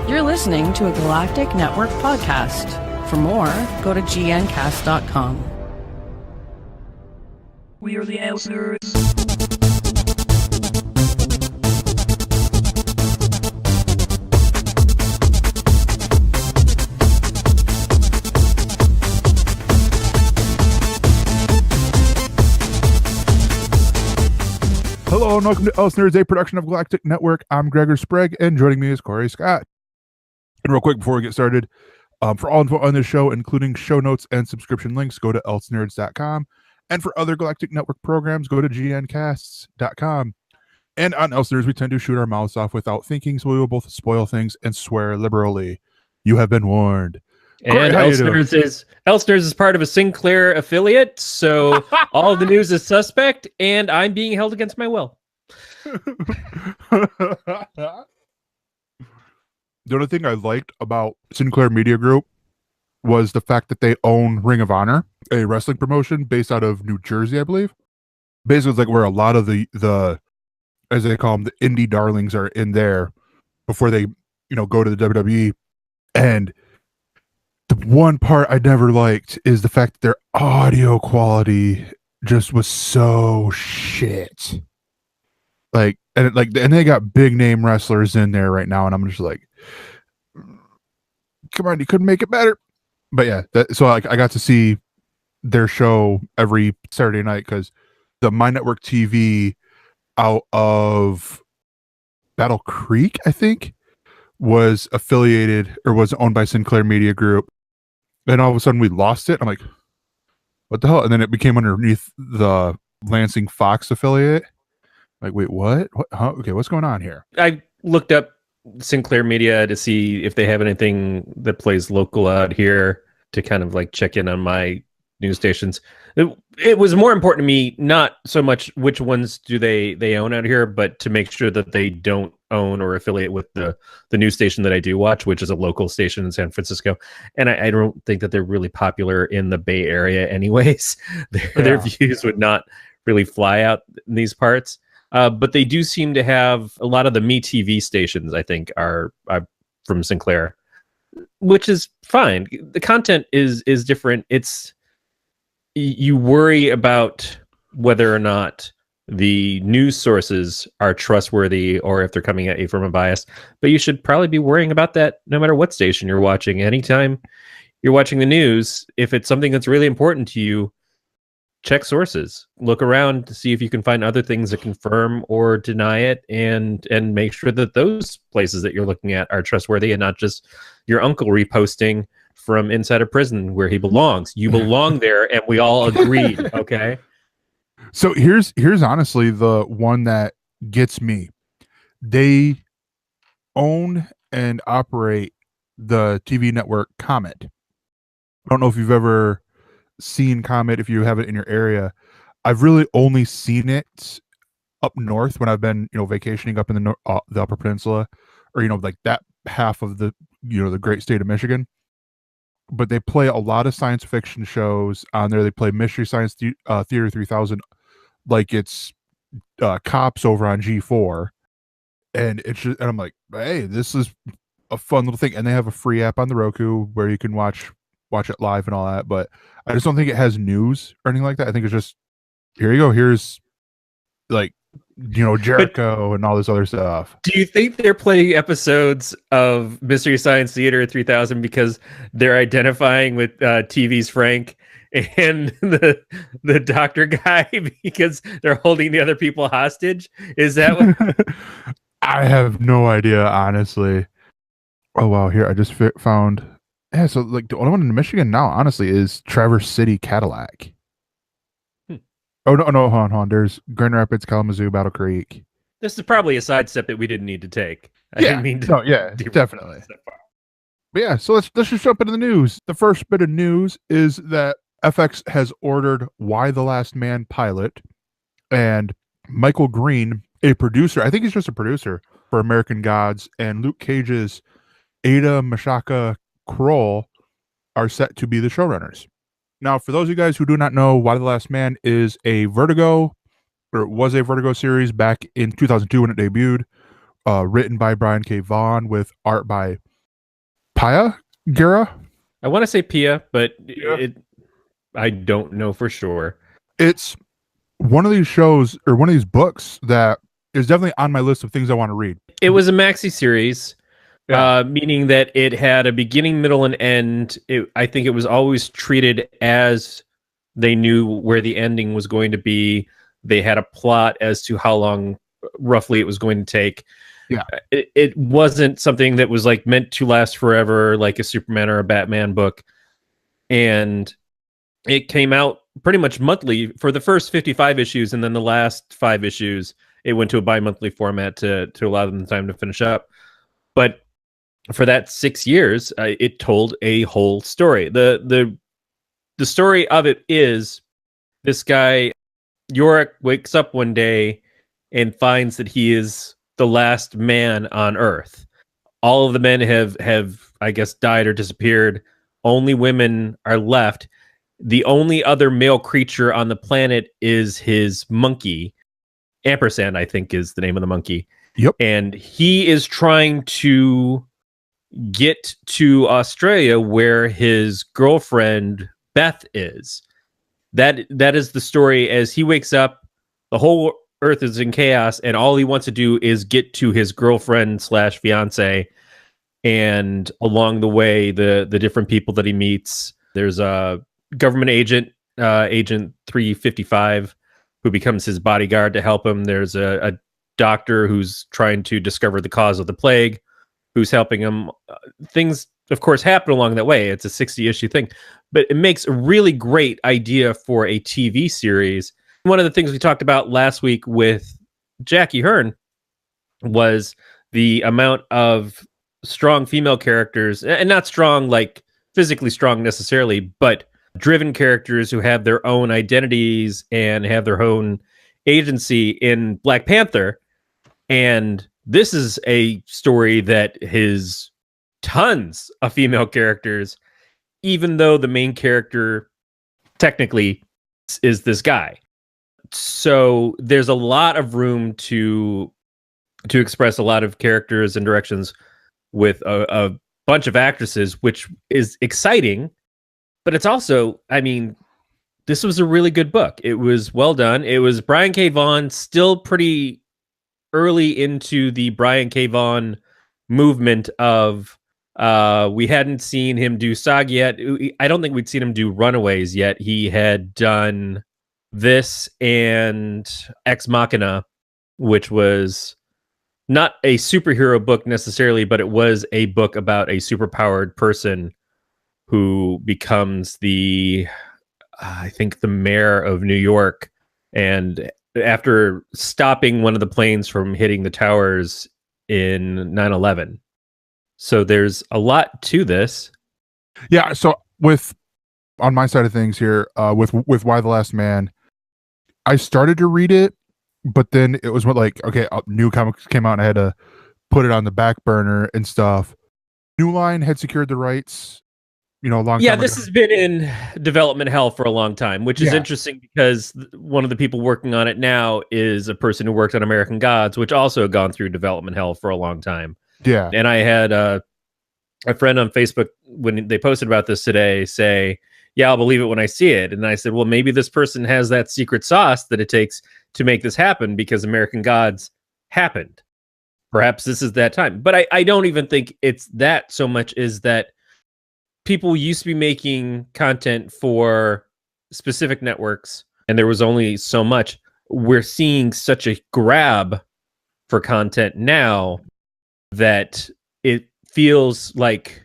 You're listening to a Galactic Network podcast. For more, go to gncast.com. We are the ElseNerds. Hello and welcome to ElseNerds, a production of Galactic Network. I'm Gregor Sprague, and joining me is Corey Scott. And real quick before we get started, for all info on this show, including show notes and subscription links, go to ElseNerds.com. And for other Galactic Network programs, go to gncasts.com. And on ElseNerds, we tend to shoot our mouths off without thinking, so we will both spoil things and swear liberally. You have been warned. And ElseNerds is part of a Sinclair affiliate, so all the news is suspect, and I'm being held against my will. The only thing I liked about Sinclair Media Group was the fact that they own Ring of Honor, a wrestling promotion based out of New Jersey, I believe. Basically, it's like where a lot of the as they call them, the indie darlings are in there before they, go to the WWE. And the one part I never liked is the fact that their audio quality just was so shit. And they got big name wrestlers in there right now, and I'm just like, come on, you couldn't make it better. But yeah, I got to see their show every Saturday night because the My Network TV out of Battle Creek, I think, was affiliated or was owned by Sinclair Media Group. And all of a sudden we lost it. I'm like, what the hell? And then it became underneath the Lansing Fox affiliate. Like, wait, what? Huh? Okay, what's going on here? I looked up Sinclair Media to see if they have anything that plays local out here to kind of like check in on my news stations. It was more important to me, not so much which ones do they own out here, but to make sure that they don't own or affiliate with the news station that I do watch, which is a local station in San Francisco. And I don't think that they're really popular in the Bay Area anyways. Their views would not really fly out in these parts. But they do seem to have a lot of the MeTV stations, I think, are from Sinclair, which is fine. The content is different. You worry about whether or not the news sources are trustworthy or if they're coming at you from a bias, but you should probably be worrying about that no matter what station you're watching. Anytime you're watching the news, if it's something that's really important to you, check sources, look around to see if you can find other things that confirm or deny it, and make sure that those places that you're looking at are trustworthy and not just your uncle reposting from inside a prison where he belongs. You belong there, and we all agreed. Okay. So here's honestly the one that gets me. They own and operate the TV network Comet. I don't know if you've ever seen Comet, if you have it in your area. I've really only seen it up north when I've been, vacationing up in the Upper Peninsula, or like that half of the the great state of Michigan. But they play a lot of science fiction shows on there. They play Mystery Science Theater 3000, like it's Cops over on G4, and and I'm like, hey, this is a fun little thing. And they have a free app on the Roku where you can watch it live and all that. But I just don't think it has news or anything like that. I think it's just, here you go. Here's like, Jericho and all this other stuff. Do you think they're playing episodes of Mystery Science Theater 3000 because they're identifying with TV's Frank and the doctor guy because they're holding the other people hostage? Is that what? I have no idea, honestly. Oh, wow. Here, I just found... Yeah, so like the only one in Michigan now, honestly, is Traverse City Cadillac. Oh, no, hold on. There's Grand Rapids, Kalamazoo, Battle Creek. This is probably a sidestep that we didn't need to take. I didn't mean to. No, yeah, definitely. But yeah, so let's just jump into the news. The first bit of news is that FX has ordered Y the Last Man pilot, and Michael Green, a producer, I think he's just a producer for American Gods, and Luke Cage's Ada Mashaka Kroll are set to be the showrunners. Now, for those of you guys who do not know, Why the Last Man is a Vertigo, or it was a Vertigo series back in 2002 when it debuted, written by Brian K. Vaughan with art by Pia Guerra. I want to say Pia, but Yeah. I don't know for sure. It's one of these shows or one of these books that is definitely on my list of things I want to read. It was a maxi series, Yeah. meaning that it had a beginning, middle, and end. I think it was always treated as they knew where the ending was going to be. They had a plot as to how long roughly it was going to take. Yeah. It wasn't something that was like meant to last forever, like a Superman or a Batman book. And it came out pretty much monthly for the first 55 issues, and then the last 5 issues it went to a bi-monthly format to allow them the time to finish up. But for that 6 years, it told a whole story. The story of it is this guy Yorick wakes up one day and finds that he is the last man on Earth. All of the men have I guess died or disappeared. Only women are left. The only other male creature on the planet is his monkey. Ampersand, I think, is the name of the monkey. Yep. And he is trying to get to Australia where his girlfriend Beth is. That is the story. As he wakes up, the whole Earth is in chaos, and all he wants to do is get to his girlfriend / fiance. And along the way, the different people that he meets, there's a government agent, Agent 355, who becomes his bodyguard to help him. There's a doctor who's trying to discover the cause of the plague, who's helping him. Things, of course, happen along that way. It's a 60-issue thing, but it makes a really great idea for a TV series. One of the things we talked about last week with Jackie Hearn was the amount of strong female characters, and not strong like physically strong necessarily, but driven characters who have their own identities and have their own agency in Black Panther. And this is a story that has tons of female characters, even though the main character technically is this guy. So there's a lot of room to express a lot of characters and directions with a bunch of actresses, which is exciting. But it's also, I mean, this was a really good book. It was well done. It was Brian K. Vaughan, still pretty early into the Brian K. Vaughan movement of, we hadn't seen him do Saga yet. I don't think we'd seen him do Runaways yet. He had done this and Ex Machina, which was not a superhero book necessarily, but it was a book about a superpowered person who becomes I think the mayor of New York. And after stopping one of the planes from hitting the towers in 9/11. So there's a lot to this. Yeah. So on my side of things here, with Y the Last Man, I started to read it, but then it was like, okay, new comics came out and I had to put it on the back burner and stuff. New Line had secured the rights, a long time this ago. has been in development hell for a long time, which is interesting because one of the people working on it now is a person who worked on American Gods, which also had gone through development hell for a long time. Yeah. And I had a friend on Facebook, when they posted about this today, say, yeah, I'll believe it when I see it. And I said, well, maybe this person has that secret sauce that it takes to make this happen because American Gods happened. Perhaps this is that time. But I don't even think it's that so much is that people used to be making content for specific networks and there was only so much. We're seeing such a grab for content now that it feels like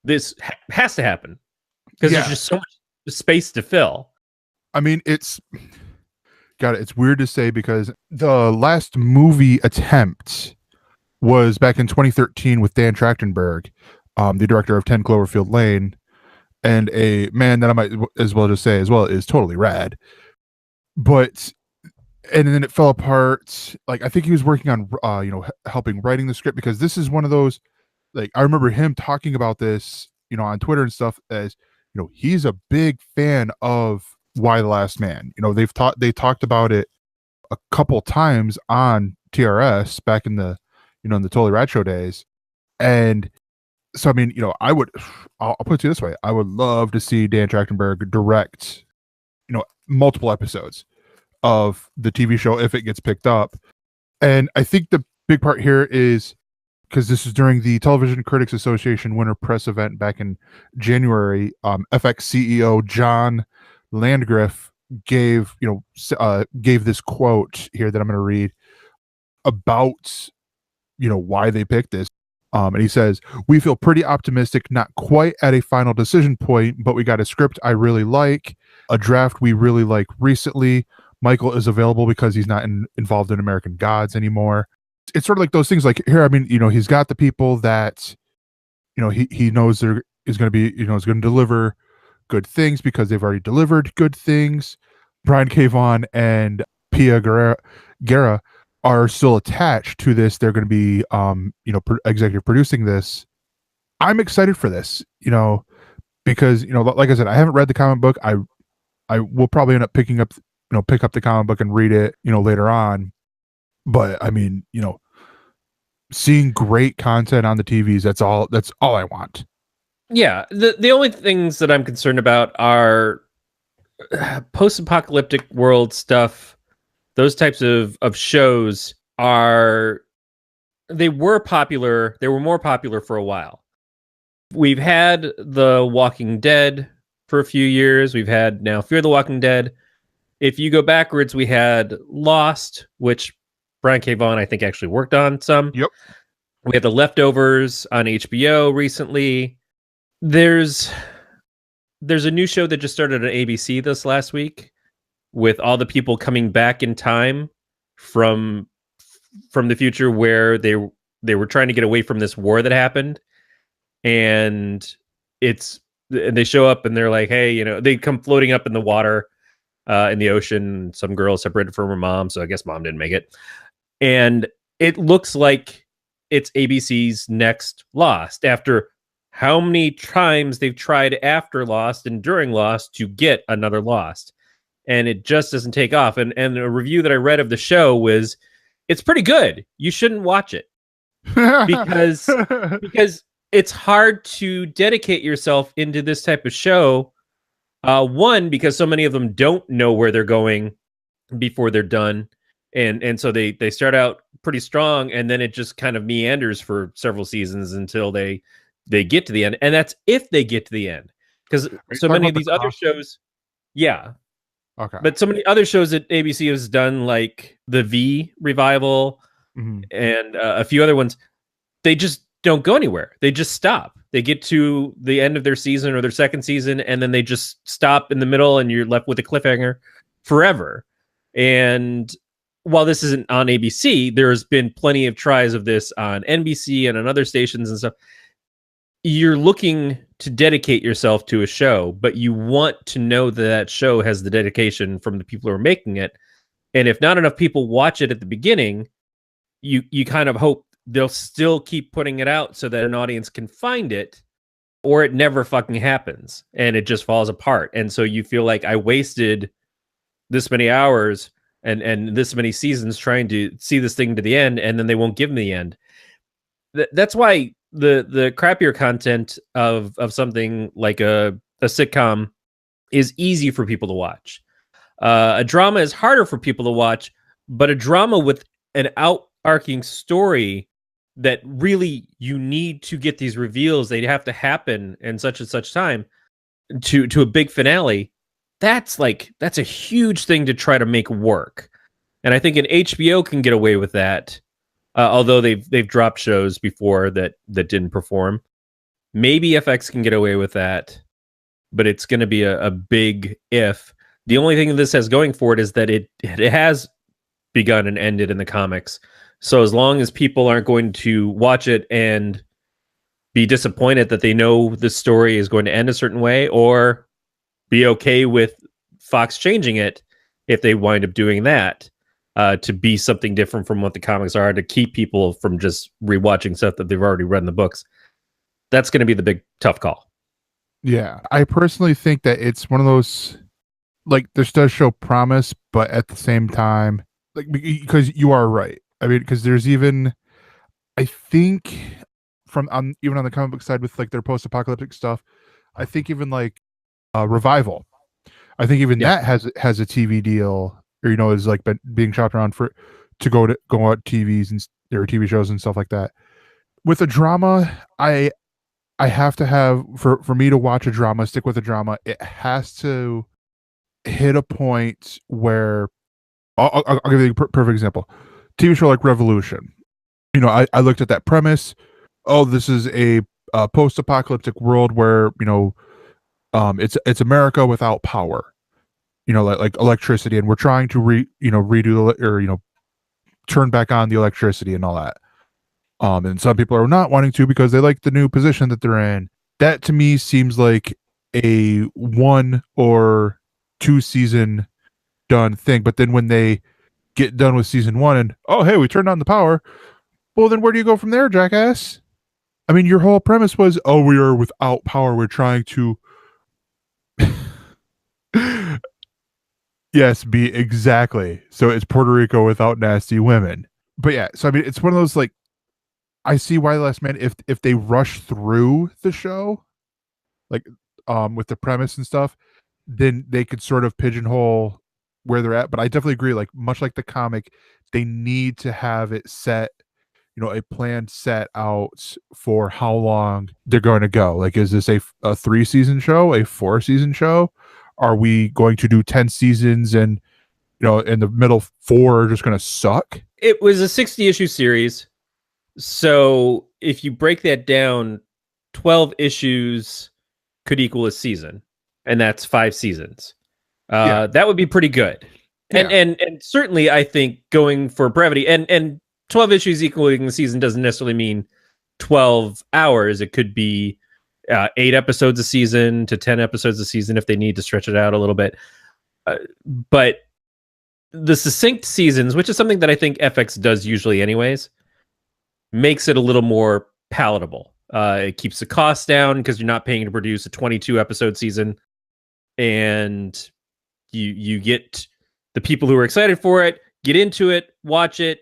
this has to happen because there's just so much space to fill. I mean, it's weird to say because the last movie attempt was back in 2013 with Dan Trachtenberg, the director of 10 Cloverfield Lane, and a man that I might as well just say as well is totally rad. But and then it fell apart. Like, I think he was working on helping writing the script, because this is one of those, like, I remember him talking about this, on Twitter and stuff, as he's a big fan of Y the Last Man. They talked about it a couple times on TRS back in the in the Totally Rad Show days. And So I mean, I'll put it this way: I would love to see Dan Trachtenberg direct, multiple episodes of the TV show if it gets picked up. And I think the big part here is because this is during the Television Critics Association Winter Press event back in January. FX CEO John Landgraf gave this quote here that I'm going to read about why they picked this. And he says, "We feel pretty optimistic, not quite at a final decision point, but we got a script I really like, a draft we really like recently. Michael is available because he's not involved in American Gods anymore." It's sort of like those things like here, I mean, he's got the people that, he knows there is going to be, is going to deliver good things because they've already delivered good things. Brian K. Vaughan and Pia Guerra are still attached to this. They're going to be, executive producing this. I'm excited for this, because, like I said, I haven't read the comic book. I will probably end up pick up the comic book and read it, later on. But I mean, seeing great content on the TVs, that's all I want. Yeah. The only things that I'm concerned about are post-apocalyptic world stuff. Those types of shows they were popular. They were more popular for a while. We've had The Walking Dead for a few years. We've had now Fear the Walking Dead. If you go backwards, we had Lost, which Brian K. Vaughan, I think, actually worked on some. Yep. We had The Leftovers on HBO recently. There's a new show that just started on ABC this last week with all the people coming back in time from the future where they were trying to get away from this war that happened. And they show up and they're like, hey, they come floating up in the water, in the ocean. Some girl separated from her mom, so I guess mom didn't make it. And it looks like it's ABC's next Lost after how many times they've tried after Lost and during Lost to get another Lost. And it just doesn't take off. And a review that I read of the show was, it's pretty good. You shouldn't watch it because it's hard to dedicate yourself into this type of show. One, because so many of them don't know where they're going before they're done. And so they start out pretty strong, and then it just kind of meanders for several seasons until they get to the end. And that's if they get to the end. Because so many of these other shows, yeah. Okay. But so many other shows that ABC has done, like the V revival and a few other ones, they just don't go anywhere. They just stop. They get to the end of their season or their second season, and then they just stop in the middle, and you're left with a cliffhanger forever. And while this isn't on ABC, there's been plenty of tries of this on NBC and on other stations and stuff. You're looking to dedicate yourself to a show, but you want to know that show has the dedication from the people who are making it. And if not enough people watch it at the beginning, you kind of hope they'll still keep putting it out so that an audience can find it, or it never fucking happens and it just falls apart. And so you feel like I wasted this many hours and this many seasons trying to see this thing to the end, and then they won't give me the end. That's why the crappier content of something like a sitcom is easy for people to watch. A drama is harder for people to watch, but a drama with an out-arcing story that really you need to get these reveals, they have to happen in such and such time to a big finale. That's a huge thing to try to make work. And I think an HBO can get away with that. Although they've dropped shows before that didn't perform. Maybe FX can get away with that, but it's going to be a big if. The only thing this has going for it is that it has begun and ended in the comics. So as long as people aren't going to watch it and be disappointed that they know the story is going to end a certain way, or be okay with Fox changing it if they wind up doing that, to be something different from what the comics are, to keep people from just rewatching stuff that they've already read in the books. That's going to be the big tough call. Yeah, I personally think that it's one of those, like, this does show promise, but at the same time, like, because you are right. I mean, because there's even, I think from even on the comic book side with like their post-apocalyptic stuff. I think even like Revival. I think even that has a TV deal, or is like being shopped around to go out TVs and or TV shows and stuff like that. With a drama, I have to have for me to watch a drama, stick with a drama. It has to hit a point where I'll give you a perfect example. TV show like Revolution. I looked at that premise. Oh, this is a post-apocalyptic world where it's America without power. Like electricity, and we're trying to redo turn back on the electricity and all that. And some people are not wanting to because they like the new position that they're in. That to me seems like a 1 or 2 season done thing. But then when they get done with season 1 and, oh, hey, we turned on the power. Well, then where do you go from there, jackass? I mean, your whole premise was, oh, we are without power. We're trying to yes, be exactly. So it's Puerto Rico without nasty women. But yeah, so I mean, it's one of those like, I see why Last Man, if they rush through the show, like with the premise and stuff, then they could sort of pigeonhole where they're at. But I definitely agree, like much like the comic, they need to have it set, a plan set out for how long they're going to go. Like, is this a 3-season show, a 4-season show? Are we going to do 10 seasons and, in the middle 4 are just going to suck? It was a 60-issue series. So if you break that down, 12 issues could equal a season, and that's 5 seasons. That would be pretty good. And certainly I think going for brevity and 12 issues equaling the season doesn't necessarily mean 12 hours. It could be 8 episodes a season to 10 episodes a season if they need to stretch it out a little bit. But the succinct seasons, which is something that I think FX does usually anyways, makes it a little more palatable. It keeps the costs down because you're not paying to produce a 22 episode season, and you get the people who are excited for it, get into it, watch it,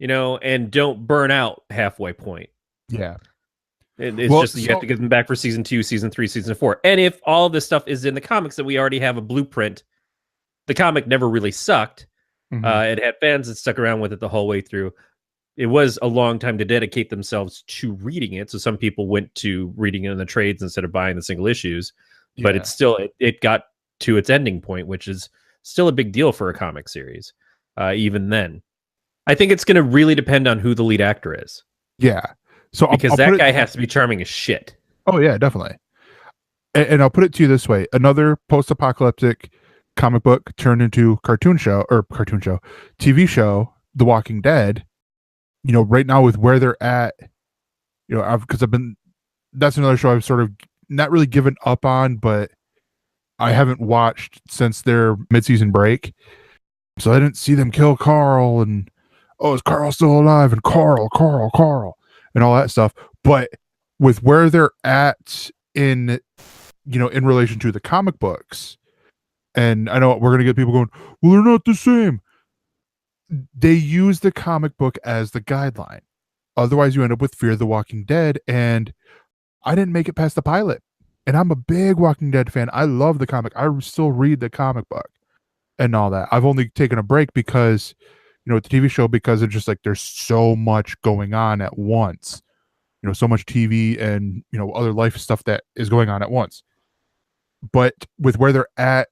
and don't burn out halfway point. Yeah. It's just you have to get them back for season 2, season 3, season 4. And if all this stuff is in the comics that we already have a blueprint, the comic never really sucked. Mm-hmm. It had fans that stuck around with it the whole way through. It was a long time to dedicate themselves to reading it. So some people went to reading it in the trades instead of buying the single issues. Yeah. But it's still, it got to its ending point, which is still a big deal for a comic series. Even then, I think it's going to really depend on who the lead actor is. Yeah. So because that guy has to be charming as shit. Oh yeah, definitely. And I'll put it to you this way: another post-apocalyptic comic book turned into TV show, The Walking Dead. Right now with where they're at, that's another show I've sort of not really given up on, but I haven't watched since their mid-season break. So I didn't see them kill Carl and, oh, is Carl still alive? And Carl, and all that stuff. But with where they're at in relation to the comic books, and I know we're going to get people going, well, they're not the same. They use the comic book as the guideline. Otherwise, you end up with Fear the Walking Dead, and I didn't make it past the pilot. And I'm a big Walking Dead fan. I love the comic. I still read the comic book and all that. I've only taken a break because, with the TV show, because it's just like there's so much going on at once. So much TV and, other life stuff that is going on at once. But with where they're at,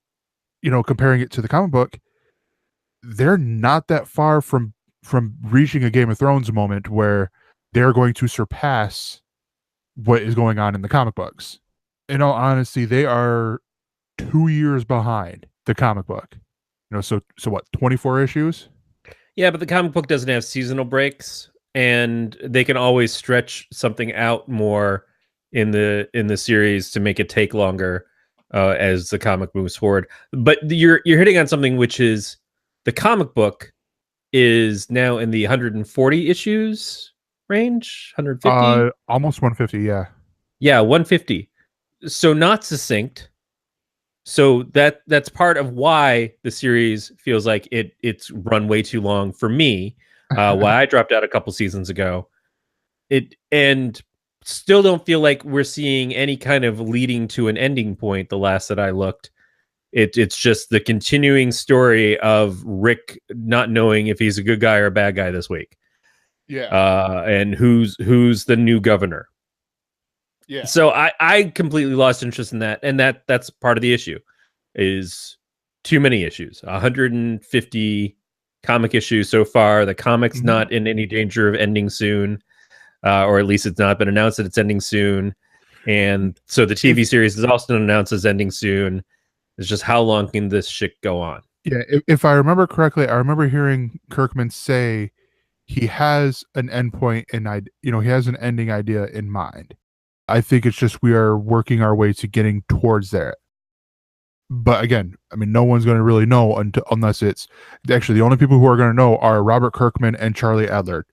comparing it to the comic book, they're not that far from reaching a Game of Thrones moment where they're going to surpass what is going on in the comic books. In all honesty, they are 2 years behind the comic book. So what, 24 issues? Yeah, but the comic book doesn't have seasonal breaks, and they can always stretch something out more in the series to make it take longer as the comic moves forward. But you're hitting on something, which is the comic book is now in the 140 issues range, 150, almost 150. Yeah, 150. So not succinct. So that's part of why the series feels like it's run way too long for me. Why I dropped out a couple seasons ago. And still don't feel like we're seeing any kind of leading to an ending point. The last that I looked, it's just the continuing story of Rick not knowing if he's a good guy or a bad guy this week. Yeah. And who's the new governor. Yeah. So I completely lost interest in that, and that's part of the issue. Is too many issues. 150 comic issues so far. The comic's not in any danger of ending soon, or at least it's not been announced that it's ending soon. And so the TV series is also announced as ending soon. It's just how long can this shit go on? Yeah, if I remember correctly, I remember hearing Kirkman say he has an endpoint and he has an ending idea in mind. I think it's just we are working our way to getting towards there. But again, I mean, no one's going to really know unless it's actually the only people who are going to know are Robert Kirkman and Charlie Adler.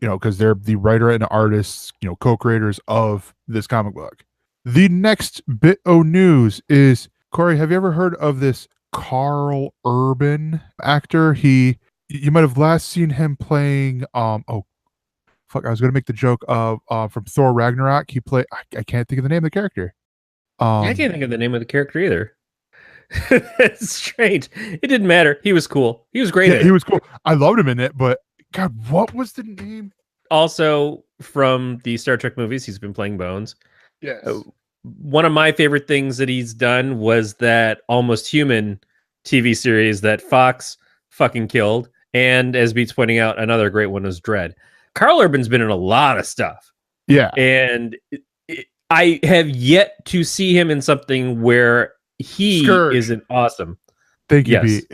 Because they're the writer and artists, co-creators of this comic book. The next bit of news is, Corey, have you ever heard of this Karl Urban actor? You might have last seen him playing I was gonna make the joke of from Thor Ragnarok. He played I can't think of the name of the character. I can't think of the name of the character either. It's strange. It didn't matter. He was cool. He was great. Yeah, he was cool. I loved him in it, but God, what was the name? Also from the Star Trek movies, he's been playing Bones. Yes. One of my favorite things that he's done was that Almost Human TV series that Fox fucking killed. And as Beats pointing out, another great one was Dread. Karl Urban's been in a lot of stuff. Yeah. And I have yet to see him in something where he isn't awesome. Thank you, Pete.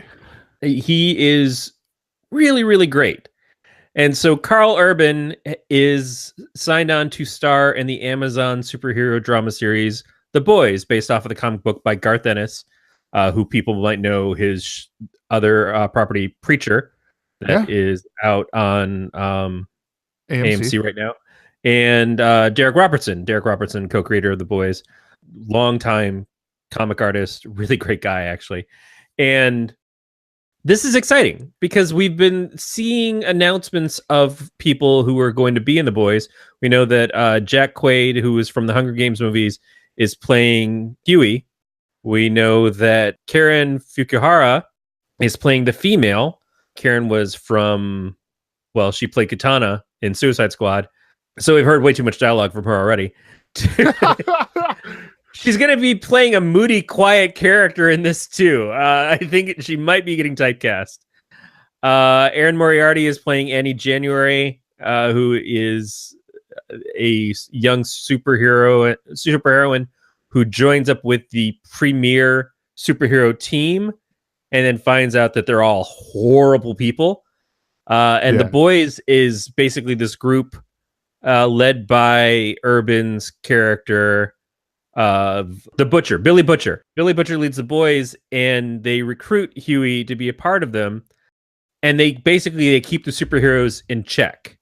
He is really, really great. And so Karl Urban is signed on to star in the Amazon superhero drama series The Boys, based off of the comic book by Garth Ennis, who people might know his other property, Preacher, that is out on AMC right now. And Derek Robertson, co-creator of The Boys, longtime comic artist, really great guy, actually. And this is exciting because we've been seeing announcements of people who are going to be in The Boys. We know that Jack Quaid, who is from the Hunger Games movies, is playing Huey. We know that Karen Fukuhara is playing the female. Karen was she played Katana in Suicide Squad. So we've heard way too much dialogue from her already. She's going to be playing a moody, quiet character in this too. I think she might be getting typecast. Erin Moriarty is playing Annie January, who is a young superheroine who joins up with the premier superhero team and then finds out that they're all horrible people. The Boys is basically this group led by Urban's character, the Butcher, Billy Butcher. Billy Butcher leads The Boys, and they recruit Huey to be a part of them. And they keep the superheroes in check.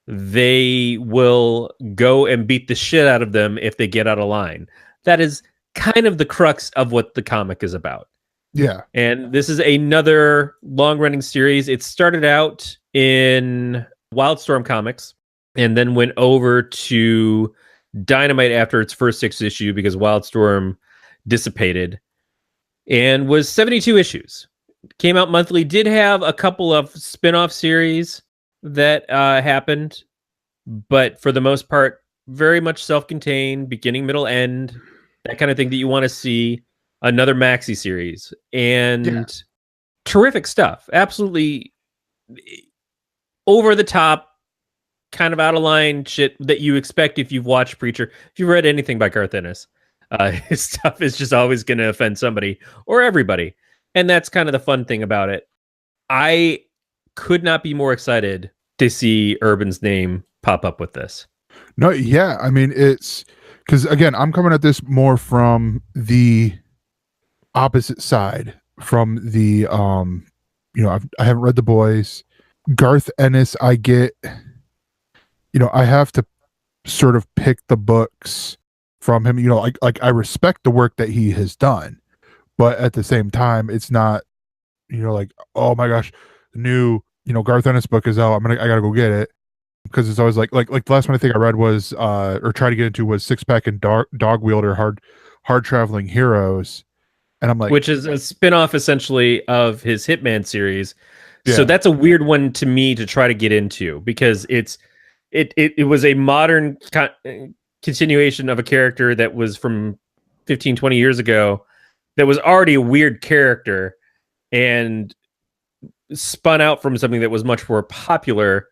They will go and beat the shit out of them if they get out of line. That is kind of the crux of what the comic is about. Yeah. And this is another long-running series. It started out in Wildstorm Comics and then went over to Dynamite after its first 6 issue because Wildstorm dissipated, and was 72 issues. Came out monthly. Did have a couple of spin-off series that happened, but for the most part, very much self-contained, beginning, middle, end, that kind of thing that you want to see. Another maxi series, and terrific stuff. Absolutely over the top, kind of out of line shit that you expect if you've watched Preacher. If you've read anything by Garth Ennis, his stuff is just always going to offend somebody or everybody. And that's kind of the fun thing about it. I could not be more excited to see Urban's name pop up with this. No, yeah. I mean, it's because, again, I'm coming at this more from the opposite side, from the, I haven't read The Boys. Garth Ennis, I get, I have to sort of pick the books from him, like I respect the work that he has done, but at the same time, it's not, like, oh my gosh, the new, Garth Ennis book is out. I gotta go get it. because it's always like the last one I think I read was or tried to get into was Six Pack and Dog Wielder hard traveling heroes, and I'm like, which is a spin-off essentially of his Hitman series. So Yeah. that's a weird one to me to try to get into, because it was a modern continuation of a character that was from 15, 20 years ago that was already a weird character and spun out from something that was much more popular,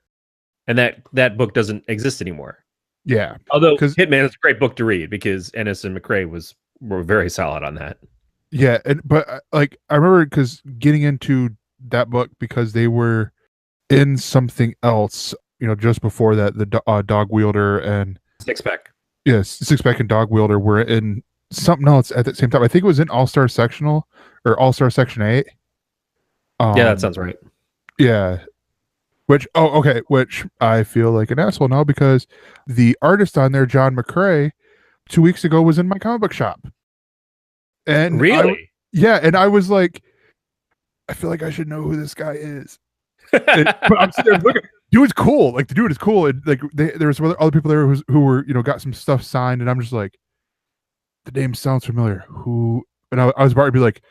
and that book doesn't exist anymore. yeah, Although Hitman is a great book to read because Ennis and McRae were very solid on that. yeah, but like I remember because getting into that book because they were in something else, just before that, the Dog Wielder and Six Pack. Yes, Six Pack and Dog Wielder were in something else at the same time. I think it was in All-Star Sectional or All-Star Section 8. Yeah, that sounds right. Yeah. Which I feel like an asshole now because the artist on there, John McRae, 2 weeks ago was in my comic book shop. And really? And I was like, I feel like I should know who this guy is. But I'm sitting there looking. Dude's cool. Like the dude is cool. And like there was other people there who were got some stuff signed, and I'm just like, the name sounds familiar. Who? And I was about to be like,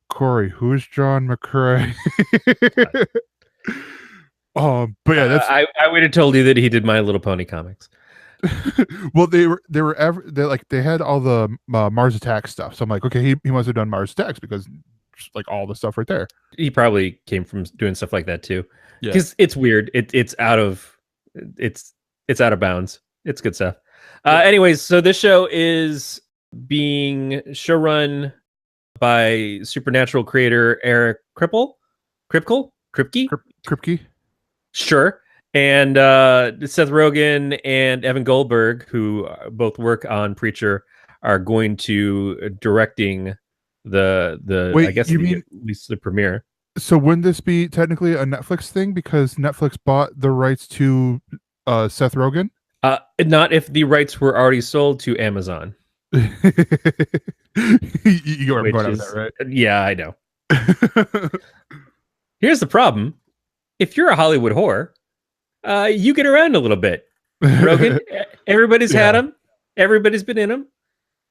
Corey, who is John McRae? But yeah, that's. I would have told you that he did My Little Pony comics. Well, they had all the Mars Attacks stuff. So I'm like, okay, he must have done Mars Attacks because like all the stuff right there. He probably came from doing stuff like that too. Yeah. Because it's weird. It's out of bounds. It's good stuff. Anyways, so this show is being showrun by Supernatural creator Eric Kripke. Sure. And Seth Rogen and Evan Goldberg, who both work on Preacher, are going to directing the Wait, I guess you mean, at least the premiere. So wouldn't this be technically a Netflix thing because Netflix bought the rights to Seth Rogen? Not if the rights were already sold to Amazon. You are going on that, right? Yeah, I know. Here's the problem. If you're a Hollywood whore, you get around a little bit. Rogan, everybody's had them. Everybody's been in them.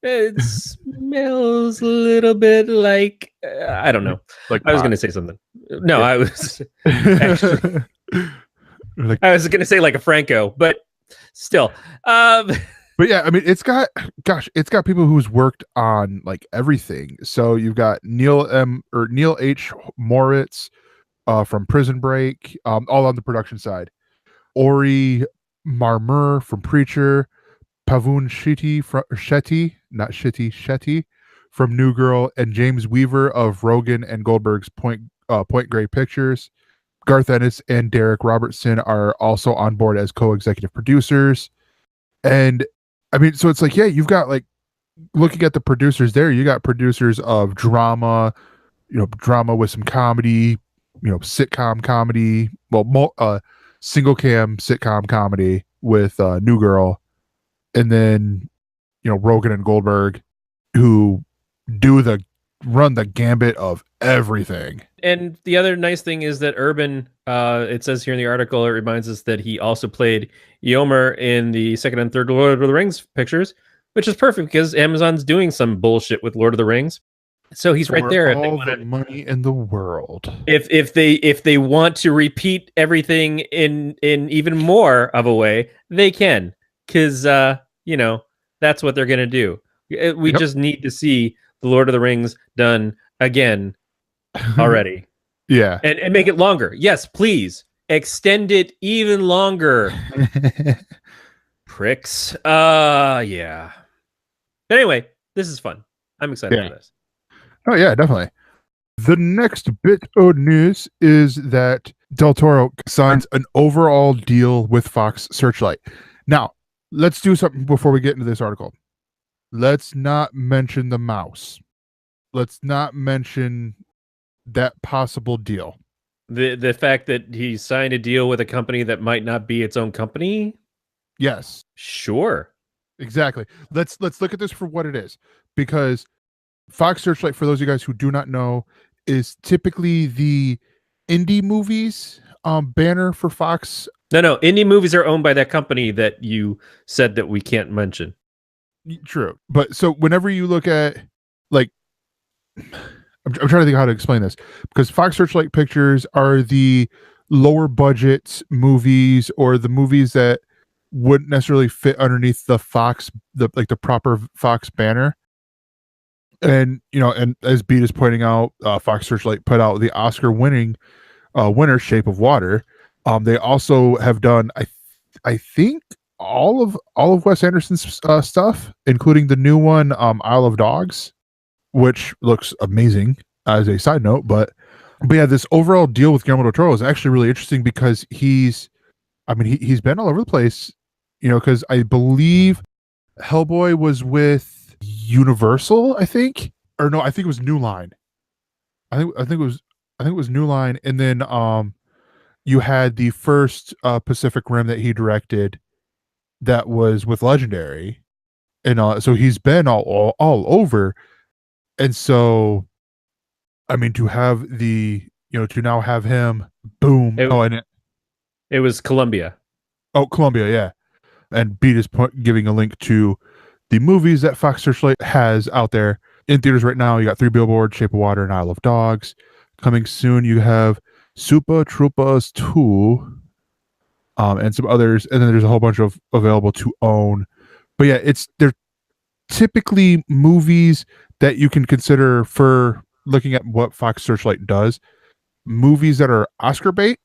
It smells a little bit like I don't know. Like I was going to say something. No, yeah. I was actually, I was going to say like a Franco, but still. But yeah, I mean, it's got people who's worked on like everything. So you've got Neil H. Moritz from Prison Break, all on the production side. Ori Marmur from Preacher, Pavun Shetty from New Girl, and James Weaver of Rogen and Goldberg's Point Grey Pictures. Garth Ennis and Derek Robertson are also on board as co-executive producers. And I mean, so it's like, yeah, you've got like, looking at the producers there, you got producers of drama, drama with some comedy, sitcom comedy, single cam sitcom comedy with New Girl, and then Rogen and Goldberg, who run the gambit of everything. And the other nice thing is that Urban, it says here in the article, it reminds us that he also played Eomer in the second and third Lord of the Rings pictures, which is perfect because Amazon's doing some bullshit with Lord of the Rings. So he's right there. All the money in the world. If they want to repeat everything in even more of a way, they can, because that's what they're gonna do. We just need to see the Lord of the Rings done again already. Yeah, and make it longer. Yes, please extend it even longer. Pricks. Yeah. But anyway, this is fun. I'm excited for this. Oh yeah, definitely. The next bit of news is that Del Toro signs an overall deal with Fox Searchlight. Now, let's do something before we get into this article. Let's not mention the mouse. Let's not mention that possible deal. The fact that he signed a deal with a company that might not be its own company? Yes. Sure. Exactly. Let's look at this for what it is, because Fox Searchlight, for those of you guys who do not know, is typically the indie movies banner for Fox No. Indie movies are owned by that company that you said that we can't mention. True. But so whenever you look at, like, I'm trying to think how to explain this, because Fox Searchlight Pictures are the lower budget movies, or the movies that wouldn't necessarily fit underneath the Fox, the proper Fox banner. And and as Beat is pointing out, Fox Searchlight put out the Oscar winning winner, Shape of Water. They also have done, I think, all of Wes Anderson's stuff, including the new one, Isle of Dogs, which looks amazing as a side note. But yeah, this overall deal with Guillermo del Toro is actually really interesting, because he's been all over the place, because I believe Hellboy was with Universal, I think, or no, I think it was New Line. I think it was New Line, and then you had the first Pacific Rim that he directed, that was with Legendary, and so he's been all over. And so, I mean, to have to now have him, boom. It was Columbia. Oh, Columbia, yeah. And Beat is giving a link to the movies that Fox Searchlight has out there in theaters right now. You got 3 Billboards, Shape of Water, and Isle of Dogs. Coming soon, you have Super Troopers 2, and some others, and then there's a whole bunch of available to own. But yeah, they're typically movies that you can consider, for looking at what Fox Searchlight does, movies that are Oscar bait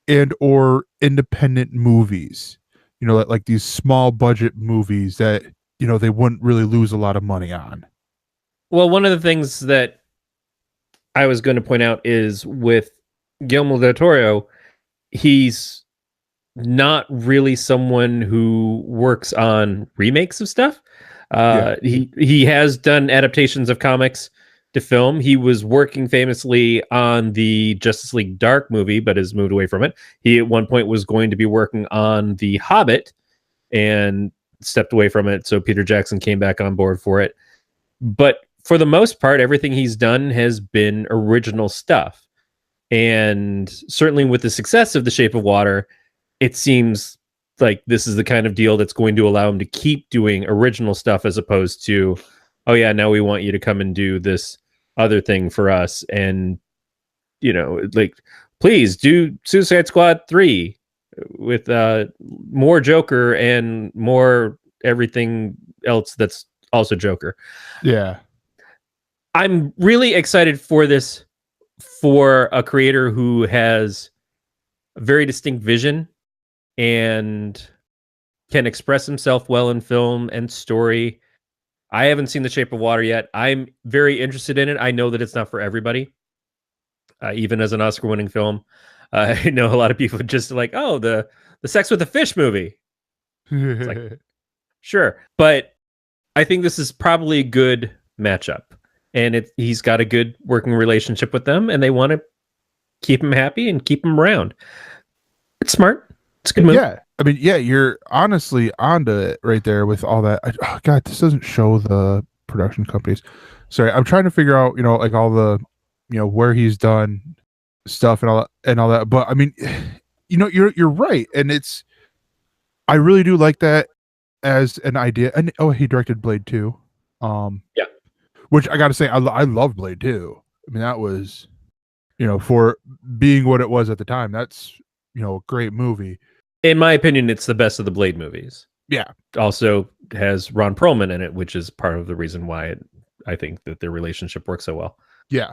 and or independent movies, like these small budget movies that they wouldn't really lose a lot of money on. Well, one of the things that I was going to point out is with Guillermo del Toro, he's not really someone who works on remakes of stuff. He has done adaptations of comics to film. He was working famously on the Justice League Dark movie, but has moved away from it. He at one point was going to be working on The Hobbit and stepped away from it, so Peter Jackson came back on board for it. But for the most part, everything he's done has been original stuff. And certainly with the success of The Shape of Water, it seems like this is the kind of deal that's going to allow him to keep doing original stuff, as opposed to, oh yeah, now we want you to come and do this other thing for us. And, like, please do Suicide Squad 3 with more Joker and more everything else that's also Joker. Yeah. I'm really excited for this, for a creator who has a very distinct vision and can express himself well in film and story. I haven't seen The Shape of Water yet. I'm very interested in it. I know that it's not for everybody, even as an Oscar-winning film. I know a lot of people just like, oh, the Sex with a Fish movie. It's like, sure, but I think this is probably a good matchup, and he's got a good working relationship with them, and they want to keep him happy and keep him around. It's smart. It's a good move. Yeah. I mean, yeah, you're honestly onto it right there with all that. Oh God, this doesn't show the production companies. Sorry, I'm trying to figure out, like all the, where he's done stuff and all that. But I mean, you're right, and I really do like that as an idea. And he directed Blade 2. Yeah. Which I got to say, I love Blade 2. I mean, that was, for being what it was at the time, that's a great movie. In my opinion, it's the best of the Blade movies. Yeah. It also has Ron Perlman in it, which is part of the reason why I think that their relationship works so well. Yeah.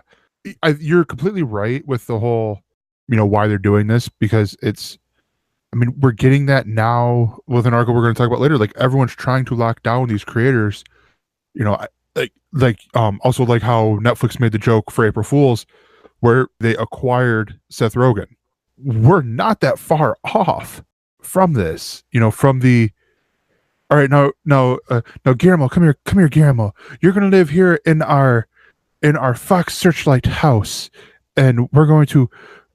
You're completely right with the whole, why they're doing this, because we're getting that now with an article we're going to talk about later. Like, everyone's trying to lock down these creators, also like how Netflix made the joke for April Fools, where they acquired Seth Rogen. We're not that far off from this, from the, all right, now, Guillermo, come here, Guillermo. You're going to live here in our Fox Searchlight house, and we're going to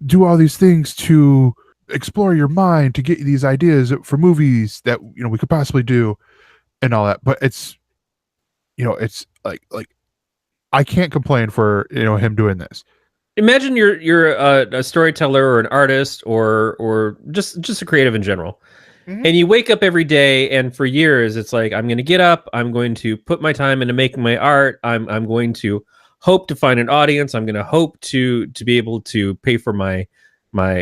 do all these things to explore your mind, to get you these ideas for movies that, we could possibly do and all that. But it's, it's like I can't complain for, him doing this. imagine you're a storyteller or an artist or just a creative in general. Mhm. And you wake up every day, and for years, it's like, I'm going to get up. I'm going to put my time into making my art. I'm going to hope to find an audience. I'm going to hope to be able to pay for my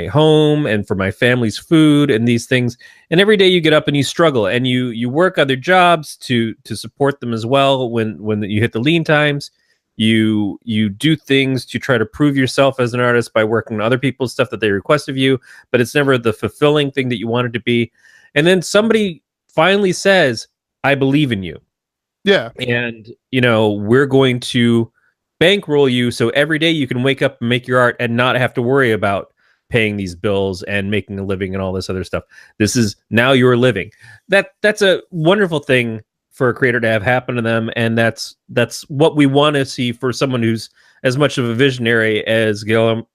home and for my family's food and these things. And every day you get up and you struggle, and you work other jobs to support them as well. When you hit the lean times, you do things to try to prove yourself as an artist by working on other people's stuff that they request of you, but it's never the fulfilling thing that you want it to be. And then somebody finally says, I believe in you. Yeah. And, we're going to bankroll you so every day you can wake up and make your art and not have to worry about paying these bills and making a living and all this other stuff. This is now your living. That's a wonderful thing for a creator to have happen to them. And that's what we want to see for someone who's as much of a visionary as Guillermo.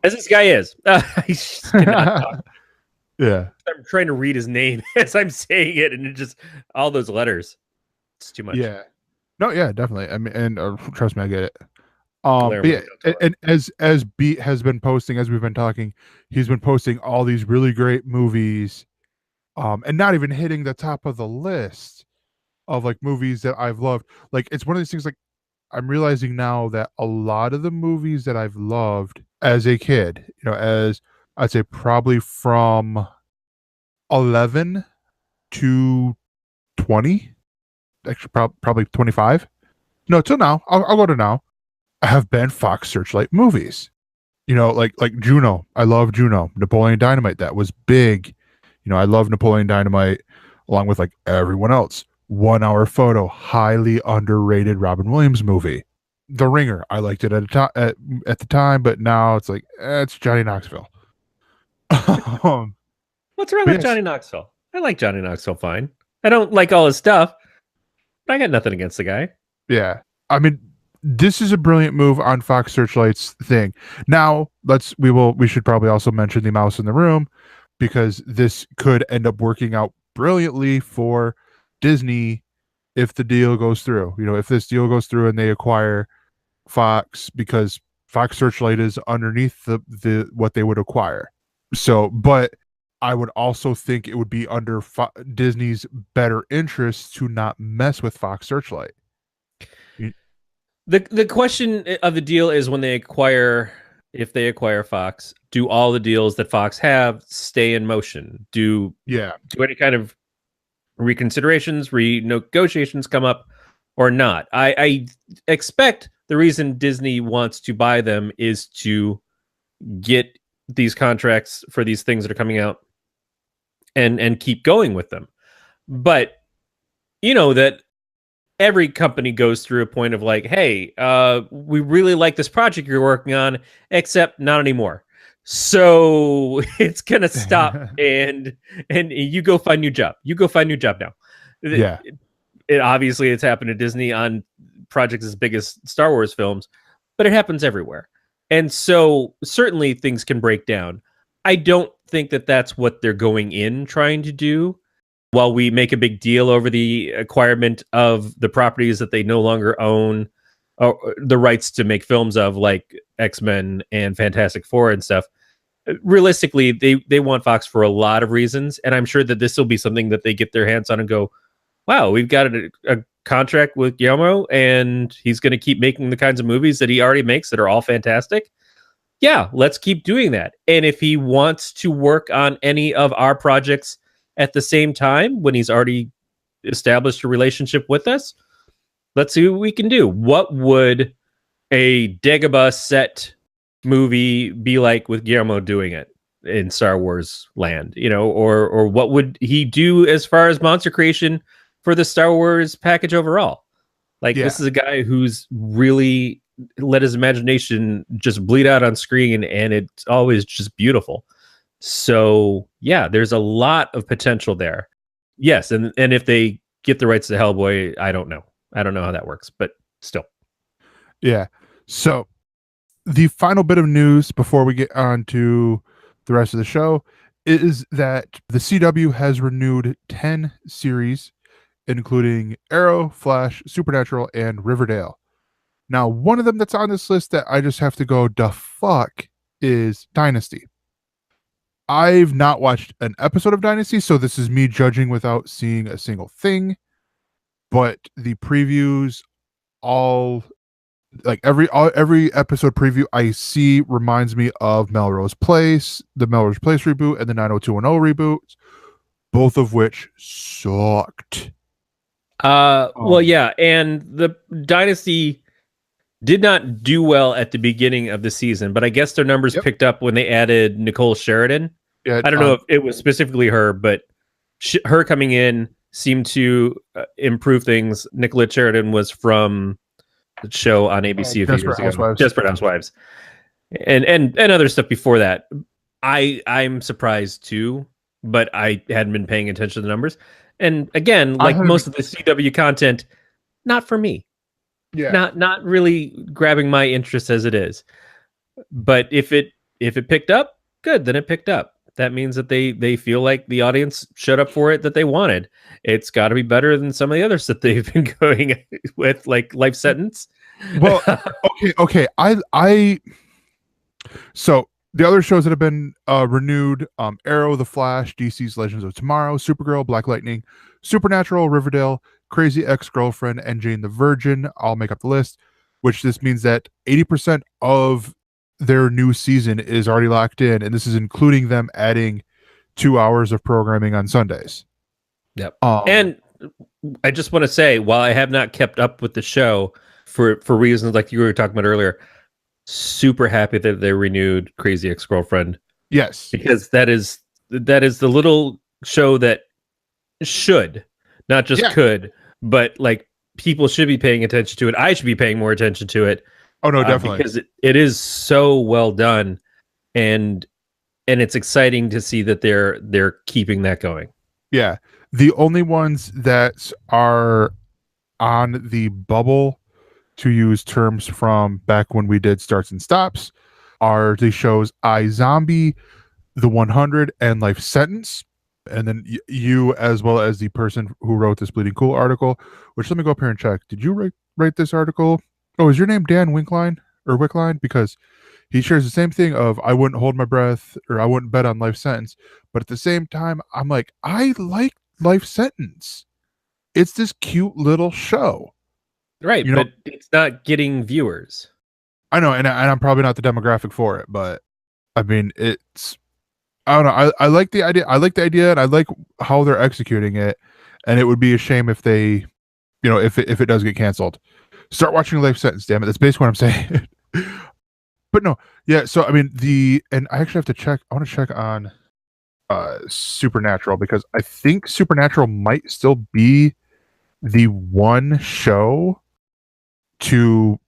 As this guy is. I just cannot talk. Yeah. I'm trying to read his name as I'm saying it, and it just all those letters. It's too much. Yeah. No, yeah, definitely. I mean, and trust me, I get it. But yeah, and as Beat has been posting, as we've been talking, he's been posting all these really great movies, and not even hitting the top of the list of like movies that I've loved. Like, it's one of these things, like, I'm realizing now that a lot of the movies that I've loved as a kid, as I'd say probably from 11 to 20, actually probably 25. No, till now. I'll go to now. Have been Fox Searchlight movies. Like Juno. I love Juno. Napoleon Dynamite. That was big. I love Napoleon Dynamite along with like everyone else. 1 Hour Photo, highly underrated Robin Williams movie. The Ringer. I liked it at the time, but now it's like it's Johnny Knoxville. What's wrong with Johnny Knoxville? I like Johnny Knoxville fine. I don't like all his stuff, but I got nothing against the guy. Yeah. I mean, this is a brilliant move on Fox Searchlight's thing. Now, we should probably also mention the mouse in the room, because this could end up working out brilliantly for Disney if the deal goes through. If this deal goes through and they acquire Fox, because Fox Searchlight is underneath the what they would acquire. So, but I would also think it would be under Disney's better interest to not mess with Fox Searchlight. The question of the deal is, if they acquire Fox, do all the deals that Fox have stay in motion? Do any kind of reconsiderations, renegotiations come up or not? I expect the reason Disney wants to buy them is to get these contracts for these things that are coming out and keep going with them. But that every company goes through a point of like, hey, we really like this project you're working on, except not anymore. So it's gonna stop, and you go find a new job. You go find a new job now. Yeah. It obviously it's happened to Disney on projects as big as Star Wars films, but it happens everywhere. And so certainly things can break down. I don't think that that's what they're going in trying to do. While we make a big deal over the acquirement of the properties that they no longer own the rights to make films of, like X-Men and Fantastic Four and stuff, realistically, they want Fox for a lot of reasons. And I'm sure that this will be something that they get their hands on and go, wow, we've got a contract with Guillermo, and he's going to keep making the kinds of movies that he already makes that are all fantastic. Yeah, let's keep doing that. And if he wants to work on any of our projects at the same time, when he's already established a relationship with us, let's see what we can do. What would a Dagobah set movie be like with Guillermo doing it in Star Wars land? Or what would he do as far as monster creation for the Star Wars package overall? This is a guy who's really let his imagination just bleed out on screen, and it's always just beautiful. So yeah, there's a lot of potential there. Yes, and if they get the rights to Hellboy, I don't know how that works, but still. Yeah. So the final bit of news before we get on to the rest of the show is that the CW has renewed 10 series, including Arrow, Flash, Supernatural, and Riverdale. Now, one of them that's on this list that I just have to go, the fuck, is Dynasty. I've not watched an episode of Dynasty, so this is me judging without seeing a single thing. But the previews, all like every episode preview I see reminds me of Melrose Place, the Melrose Place reboot, and the 90210 reboot, both of which sucked. Well, yeah, and the Dynasty did not do well at the beginning of the season, but I guess their numbers picked up when they added Nicole Sheridan. Yeah, I don't know if it was specifically her, but her coming in seemed to improve things. Nicolette Sheridan was from the show on ABC a few years ago, Desperate Housewives, and other stuff before that. I'm surprised too, but I hadn't been paying attention to the numbers. And again, like most of the CW content, not for me. Yeah, not really grabbing my interest as it is. But if it picked up, good. Then it picked up. That means that they feel like the audience showed up for it, that they wanted. It's got to be better than some of the others that they've been going with, like Life Sentence. Well, okay. So the other shows that have been renewed: Arrow, The Flash, DC's Legends of Tomorrow, Supergirl, Black Lightning, Supernatural, Riverdale, Crazy Ex-Girlfriend, and Jane the Virgin. I'll make up the list. Which this means that 80% of their new season is already locked in, and this is including them adding 2 hours of programming on Sundays. Yep. And I just want to say, while I have not kept up with the show for reasons like you were talking about earlier, super happy that they renewed Crazy Ex-Girlfriend. Yes, because that is the little show that should, not just could, but like people should be paying attention to it. I should be paying more attention to it. Oh no, definitely, because it is so well done, and it's exciting to see that they're keeping that going. Yeah, the only ones that are on the bubble, to use terms from back when we did starts and stops, are the shows iZombie, The 100, and Life Sentence. And then you, as well as the person who wrote this Bleeding Cool article, which let me go up here and check. Did you write this article? Oh, is your name Dan Wickline? Because he shares the same thing of I wouldn't hold my breath or I wouldn't bet on Life Sentence. But at the same time, I'm like, I like Life Sentence. It's this cute little show. Right, but it's not getting viewers. I know, and I'm probably not the demographic for it, but I mean, it's, I don't know. I like the idea. I like the idea, and I like how they're executing it. And it would be a shame if they, if it does get canceled. Start watching Life Sentence, damn it. That's basically what I'm saying. But no, yeah. So I mean, and I actually have to check. I want to check on Supernatural, because I think Supernatural might still be the one show to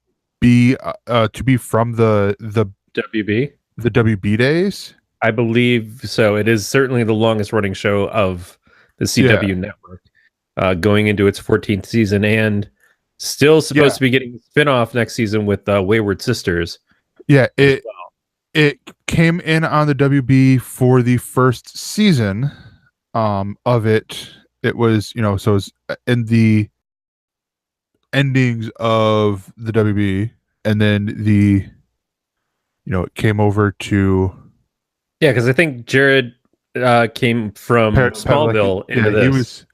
be from the WB, the WB days. I believe so. It is certainly the longest running show of the CW network, going into its 14th season, and still supposed to be getting a spinoff next season with Wayward Sisters. Yeah, it came in on the WB for the first season of it. It was, so it's in the endings of the WB, and then it came over to. Yeah, because I think Jared came from Smallville into this.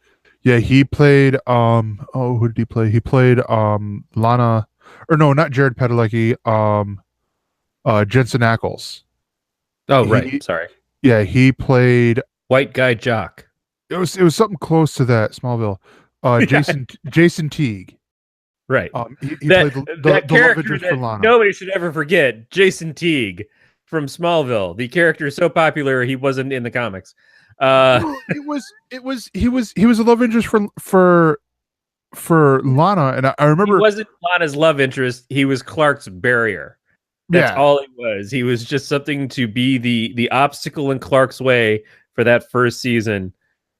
He played who did he play? He played Lana, or no, not Jared Padalecki, Jensen Ackles. Oh, right. Sorry. Yeah, he played White Guy Jock. It was something close to that, Smallville. Jason Teague. Right. He played the character that Lana. Nobody should ever forget. Jason Teague from Smallville. The character is so popular he wasn't in the comics. He was a love interest for Lana, and I remember he wasn't Lana's love interest. He was Clark's barrier. That's all he was. He was just something to be the obstacle in Clark's way for that first season.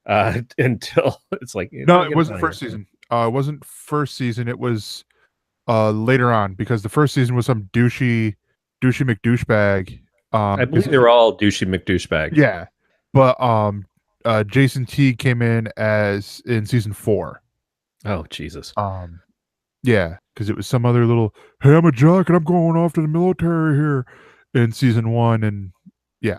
Until it's like no, it wasn't first season. It wasn't first season. It was later on, because the first season was some douchey McDouchebag. I believe they were all douchey McDouchebags. Yeah, but Jason Teague came in in season 4. Oh Jesus. Yeah, because it was some other little, hey, I'm a jock and I'm going off to the military here in season 1. And yeah,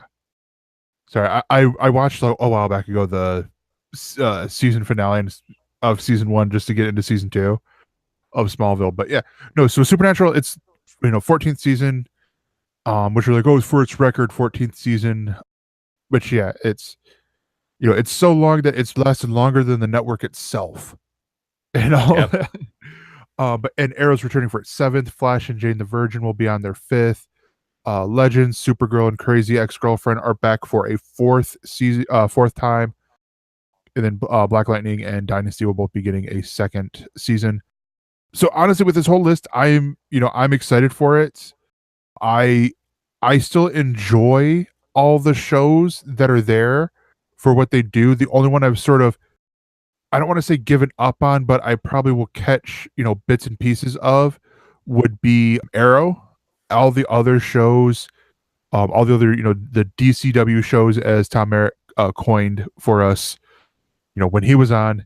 sorry, I watched a while back ago the season finale of season 1 just to get into season 2 of Smallville. But yeah, no, so Supernatural, it's 14th season, which are like, oh, it's for its record 14th season, which yeah, it's it's so long that it's lasted longer than the network itself. Yep. But Arrow's returning for its 7th. Flash and Jane the Virgin will be on their 5th. Legends, Supergirl, and Crazy Ex-Girlfriend are back for a 4th season, 4th time. And then Black Lightning and Dynasty will both be getting a 2nd season. So honestly, with this whole list, I'm excited for it. I still enjoy all the shows that are there for what they do. The only one I've sort of, I don't want to say given up on, but I probably will catch, bits and pieces of, would be Arrow. All the other shows, all the other, the DCW shows, as Tom Merritt coined for us, when he was on,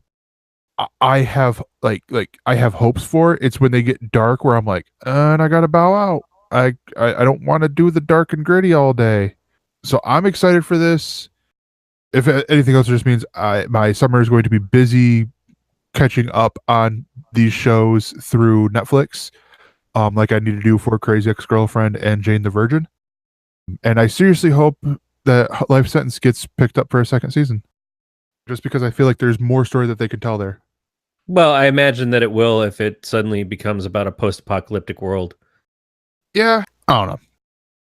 I have I have hopes for it. It's when they get dark where I'm like, and I gotta bow out. I don't want to do the dark and gritty all day. So I'm excited for this. If anything else, it just means my summer is going to be busy catching up on these shows through Netflix, like I need to do for Crazy Ex-Girlfriend and Jane the Virgin. And I seriously hope that Life Sentence gets picked up for a 2nd season, just because I feel like there's more story that they can tell there. Well, I imagine that it will if it suddenly becomes about a post-apocalyptic world. Yeah, I don't know.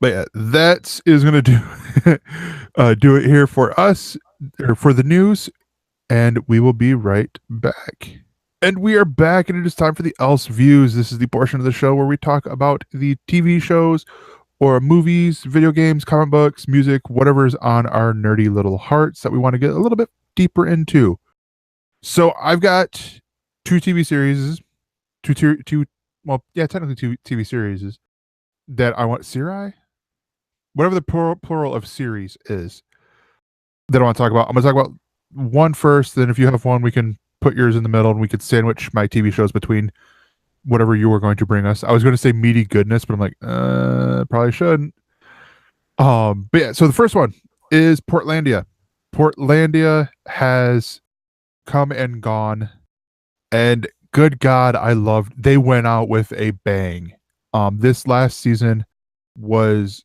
But yeah, that is going to do it here for us, or for the news, and we will be right back. And we are back, and it is time for the ElseViews. This is the portion of the show where we talk about the TV shows or movies, video games, comic books, music, whatever is on our nerdy little hearts that we want to get a little bit deeper into. So I've got 2 TV series, technically 2 TV series that I want, whatever the plural of series is, that I want to talk about. I'm going to talk about one first, then if you have one, we can put yours in the middle, and we could sandwich my TV shows between whatever you were going to bring us. I was going to say meaty goodness, but I'm like, probably shouldn't. But yeah, so the first one is Portlandia. Portlandia has come and gone, and good God, they went out with a bang. This last season was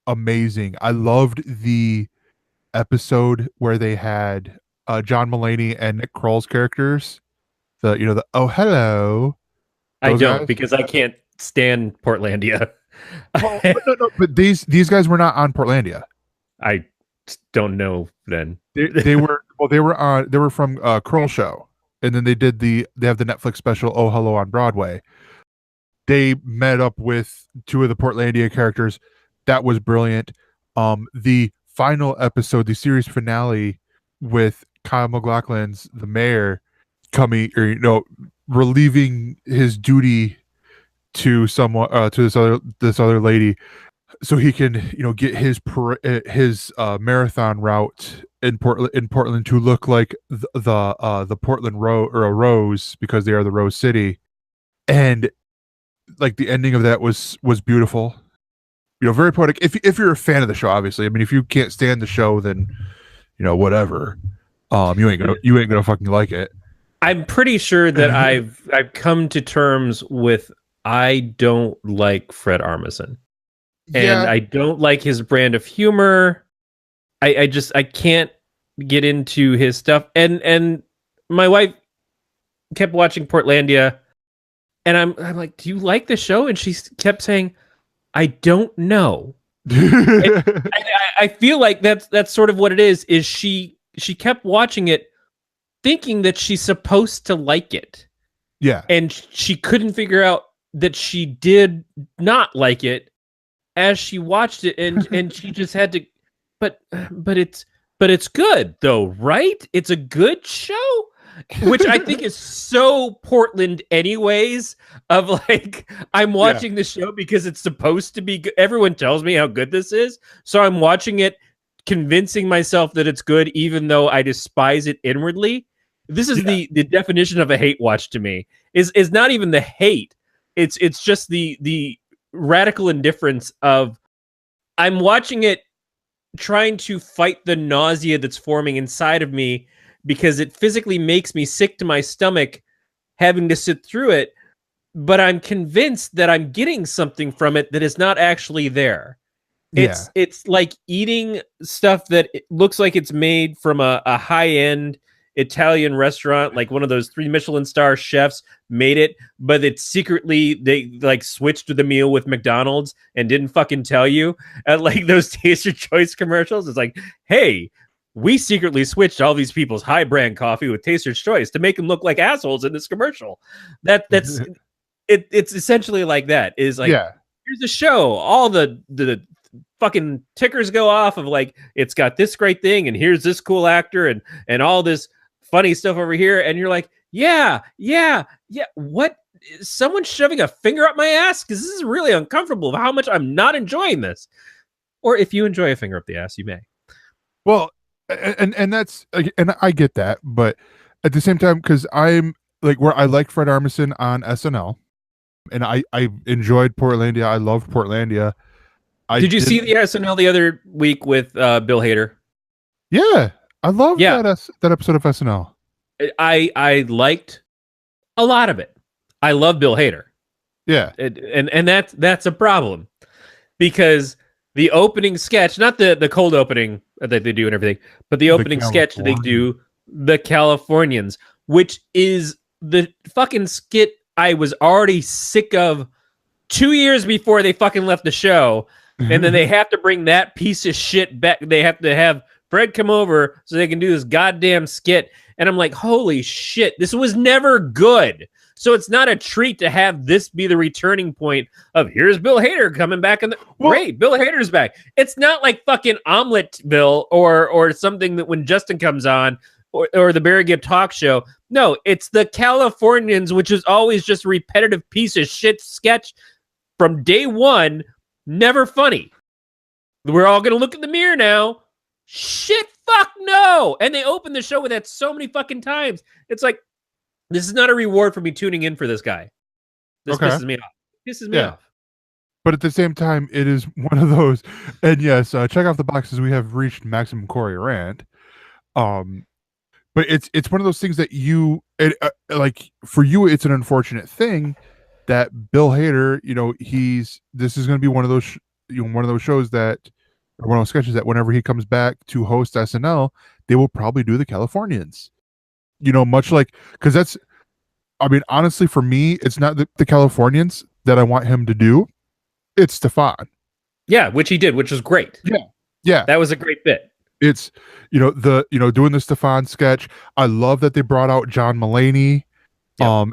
amazing. I loved the episode where they had John Mulaney and Nick Kroll's characters. The oh hello. I don't guys. Because I can't stand Portlandia. But these guys were not on Portlandia. I don't know then. They were from Kroll Show, and then they have the Netflix special Oh Hello on Broadway. They met up with 2 of the Portlandia characters. That was brilliant. The final episode, the series finale, with Kyle MacLachlan's the mayor relieving his duty to someone, to this other lady, so he can get his marathon route in Portland to look like the Portland Rose, because they are the Rose City. And like the ending of that was beautiful, very poetic. If you're a fan of the show, obviously. I mean, if you can't stand the show, then whatever. You ain't gonna fucking like it. I'm pretty sure that I've come to terms with, I don't like Fred Armisen, and I don't like his brand of humor. I can't get into his stuff. And my wife kept watching Portlandia, and I'm like, do you like the show? And she kept saying, I don't know. I feel like that's sort of what it is she kept watching it thinking that she's supposed to like it. Yeah. And she couldn't figure out that she did not like it as she watched it, and she just had to but it's good though, right? It's a good show, which I think is so Portland anyways, of like, I'm watching the show because it's supposed to be good. Everyone tells me how good this is, so I'm watching it convincing myself that it's good, even though I despise it inwardly. This is the definition of a hate watch to me, is not even the hate, It's just the radical indifference of I'm watching it trying to fight the nausea that's forming inside of me because it physically makes me sick to my stomach having to sit through it, but I'm convinced that I'm getting something from it that is not actually there. It's like eating stuff that it looks like it's made from a high-end Italian restaurant, like one of those 3 Michelin star chefs made it, but it's secretly they like switched the meal with McDonald's and didn't fucking tell you. At like those Taste Your Choice commercials, it's like, hey, we secretly switched all these people's high brand coffee with Taste Your Choice to make them look like assholes in this commercial. That's it's essentially like that. Is like, here's a show, all the fucking tickers go off of like, it's got this great thing and here's this cool actor and all this funny stuff over here, and you're like, yeah, what? Is someone shoving a finger up my ass? Because this is really uncomfortable of how much I'm not enjoying this. Or if you enjoy a finger up the ass, you may. Well, and that's, and I get that, but at the same time, because I'm like, where I liked Fred Armisen on SNL, and I enjoyed Portlandia. I loved Portlandia. Did you see the SNL the other week with Bill Hader? Yeah, I loved that episode of SNL. I liked a lot of it. I love Bill Hader. Yeah, and that's a problem because the opening sketch, not the cold opening that they do and everything, but the opening sketch that they do, the Californians, which is the fucking skit I was already sick of 2 years before they fucking left the show. And then they have to bring that piece of shit back. They have to have Fred come over so they can do this goddamn skit. And I'm like, holy shit, this was never good. So it's not a treat to have this be the returning point of here's Bill Hader coming back. Great, Bill Hader's back. It's not like fucking Omeletville or something that when Justin comes on or the Barry Gibb talk show. No, it's the Californians, which is always just a repetitive piece of shit sketch from day one. Never funny. We're all going to look in the mirror now. Shit, fuck no. And they open the show with that so many fucking times. It's like, this is not a reward for me tuning in for this guy. This pisses me off. Pisses me off. But at the same time, it is one of those. And yes, check off the boxes. We have reached maximum Corey rant. But it's one of those things that like for you, it's an unfortunate thing that Bill Hader, this is going to be one of those, one of those shows that, or one of those sketches that whenever he comes back to host SNL, they will probably do the Californians, much like, because that's, I mean, honestly, for me, it's not the Californians that I want him to do. It's Stefan. Yeah, which he did, which was great. Yeah. That was a great bit. It's, doing the Stefan sketch. I love that they brought out John Mulaney. Yeah.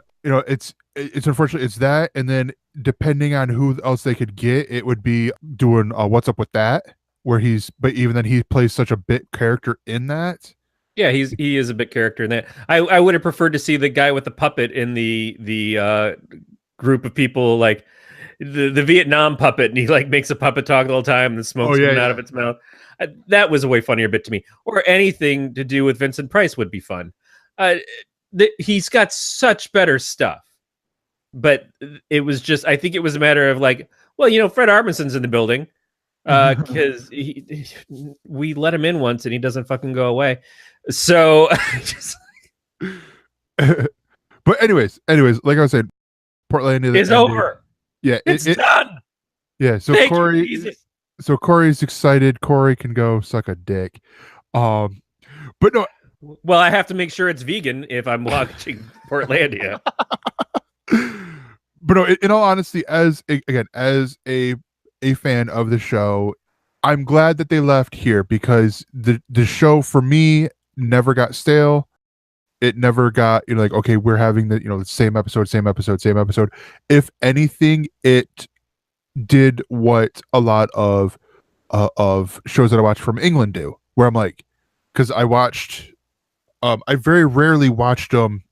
It's unfortunate. It's that, and then depending on who else they could get, it would be doing What's Up With That, where but even then he plays such a bit character in that. Yeah, he is a bit character in that. I would have preferred to see the guy with the puppet in the group of people, like the Vietnam puppet, and he like makes a puppet talk all the time and the smoke's coming out of its mouth. That was a way funnier bit to me. Or anything to do with Vincent Price would be fun. He's got such better stuff. But it was just, I think it was a matter of like, well, Fred Armisen's in the building because we let him in once and he doesn't fucking go away. So, but anyways, like I was saying, Portlandia is over. Yeah, it's done. Yeah, so Corey's excited. Corey can go suck a dick. But no. Well, I have to make sure it's vegan if I'm watching Portlandia. But no, in all honesty, as a fan of the show, I'm glad that they left here because the show for me never got stale. It never got like, okay, we're having the same episode. If anything, it did what a lot of shows that I watch from England do, where I'm like, because I watched, I very rarely watched them,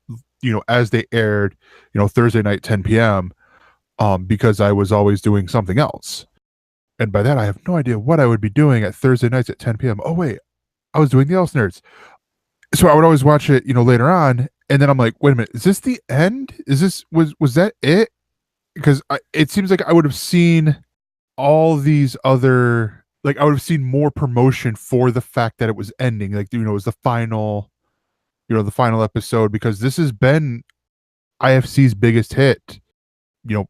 as they aired, Thursday night, 10 p.m. Because I was always doing something else. And by that, I have no idea what I would be doing at Thursday nights at 10 p.m. Oh, wait, I was doing the ElseNerds. So I would always watch it, later on. And then I'm like, wait a minute, is this the end? Was that it? because it seems like I would have seen all these other, like I would have seen more promotion for the fact that it was ending, like it was the final, the final episode, because this has been IFC's biggest hit,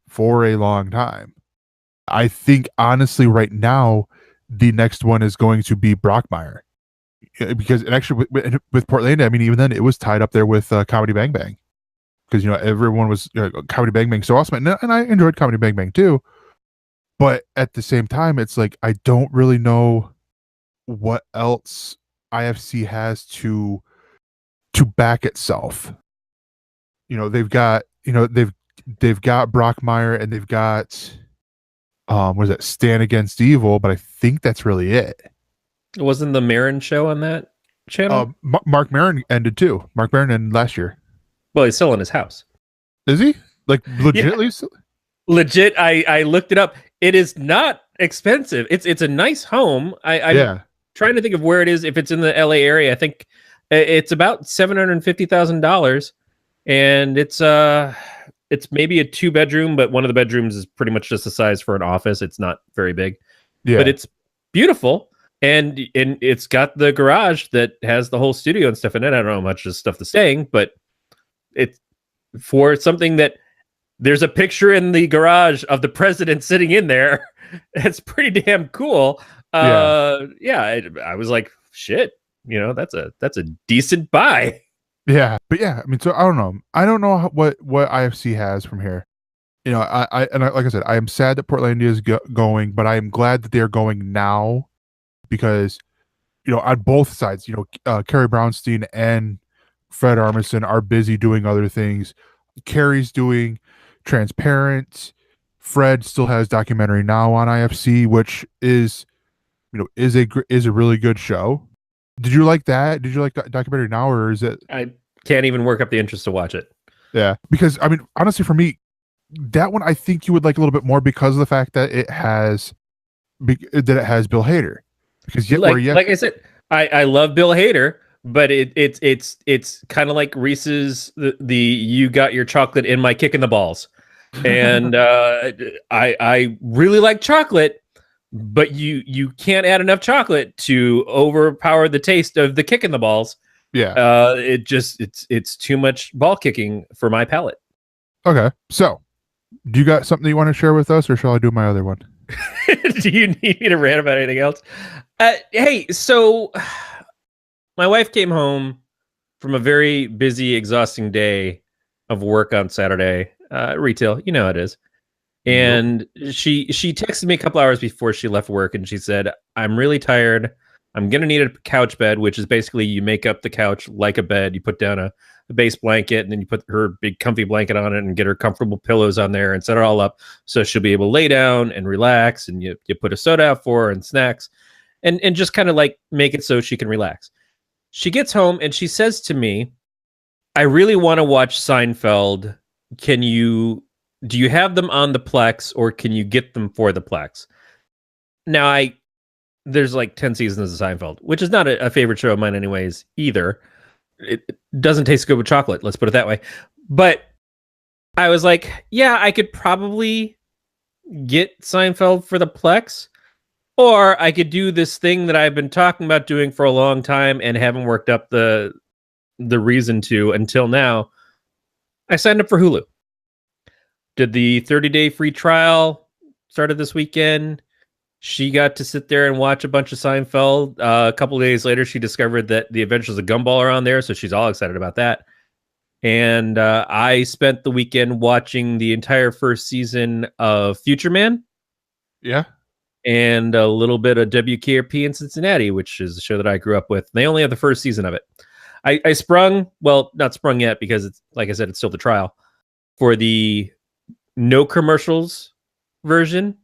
for a long time. I think honestly right now the next one is going to be Brockmire, because and actually with Portlandia, I mean, even then it was tied up there with Comedy Bang Bang, because everyone was Comedy Bang Bang so awesome, and I enjoyed Comedy Bang Bang too, but at the same time it's like I don't really know what else IFC has to back itself. They've got they've got Brockmire, and they've got what is that, Stand Against Evil, but I think that's really it. It wasn't the Marin show on that channel? Mark Maron ended too. Mark Maron ended last year. Well, he's still in his house. Is he? Like legitly? Yeah. Legit, I looked it up. It is not expensive. It's a nice home. I'm trying to think of where it is. If it's in the LA area, I think it's about $750,000, and it's maybe a 2-bedroom, but one of the bedrooms is pretty much just the size for an office. It's not very big, but it's beautiful. And it's got the garage that has the whole studio and stuff in it. I don't know how much is stuff that's staying, but it's for something that there's a picture in the garage of the president sitting in there. It's pretty damn cool. I was like, shit, that's a decent buy. Yeah, but I mean, so I don't know. I don't know what IFC has from here. Like I said, I am sad that Portlandia is going, but I am glad that they're going now, because on both sides, Carrie Brownstein and Fred Armisen are busy doing other things. Carrie's doing Transparent. Fred still has Documentary Now on IFC, which is a really good show. Did you like that? Did you like Documentary Now, or is it? I can't even work up the interest to watch it. Yeah, because I mean, honestly, for me, that one I think you would like a little bit more because of the fact that it has Bill Hader. Because like I said, I love Bill Hader, but it's kind of like Reese's the you got your chocolate in my kick in the balls, and I really like chocolate, but you can't add enough chocolate to overpower the taste of the kick in the balls. Yeah, it's too much ball kicking for my palate. Okay, so do you got something you want to share with us, or shall I do my other one? Do you need me to rant about anything else? Hey, so my wife came home from a very busy, exhausting day of work on Saturday. Retail, you know how it is. And she texted me a couple hours before she left work, and she said, "I'm really tired. I'm going to need a couch bed," which is basically you make up the couch like a bed. You put down a base blanket, and then you put her big comfy blanket on it and get her comfortable pillows on there and set it all up so she'll be able to lay down and relax. And you put a soda out for her and snacks and just kind of like make it so she can relax. She gets home and she says to me, "I really want to watch Seinfeld. Do you have them on the Plex, or can you get them for the Plex?" Now there's like 10 seasons of Seinfeld, which is not a favorite show of mine anyways either. It doesn't taste good with chocolate, let's put it that way. But I was like, yeah, I could probably get Seinfeld for the Plex, or I could do this thing that I've been talking about doing for a long time and haven't worked up the reason to until now. I signed up for Hulu. Did the 30-day free trial, started this weekend. She got to sit there and watch a bunch of Seinfeld. A couple of days later, she discovered that The Adventures of Gumball are on there, so she's all excited about that. And I spent the weekend watching the entire first season of Future Man. Yeah. And a little bit of WKRP in Cincinnati, which is a show that I grew up with. They only have the first season of it. I sprung, well, not sprung yet, because it's, like I said, it's still the trial, for the no commercials version,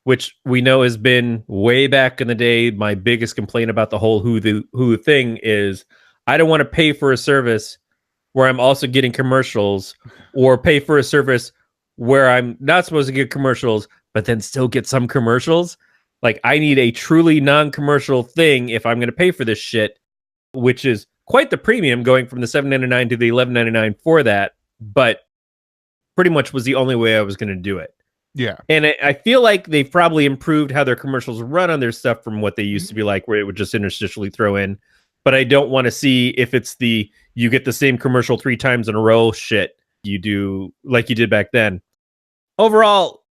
which we know has been way back in the day. My biggest complaint about the whole Hulu thing is I don't want to pay for a service where I'm also getting commercials, or pay for a service where I'm not supposed to get commercials, but then still get some commercials. Like, I need a truly non-commercial thing if I'm going to pay for this shit, which is quite the premium, going from the $7.99 to the $11.99 for that. But pretty much was the only way I was going to do it. Yeah. And I feel like they've probably improved how their commercials run on their stuff from what they used to be like, where it would just interstitially throw in. But I don't want to see if it's the you get the same commercial 3 times in a row shit you do like you did back then. Overall,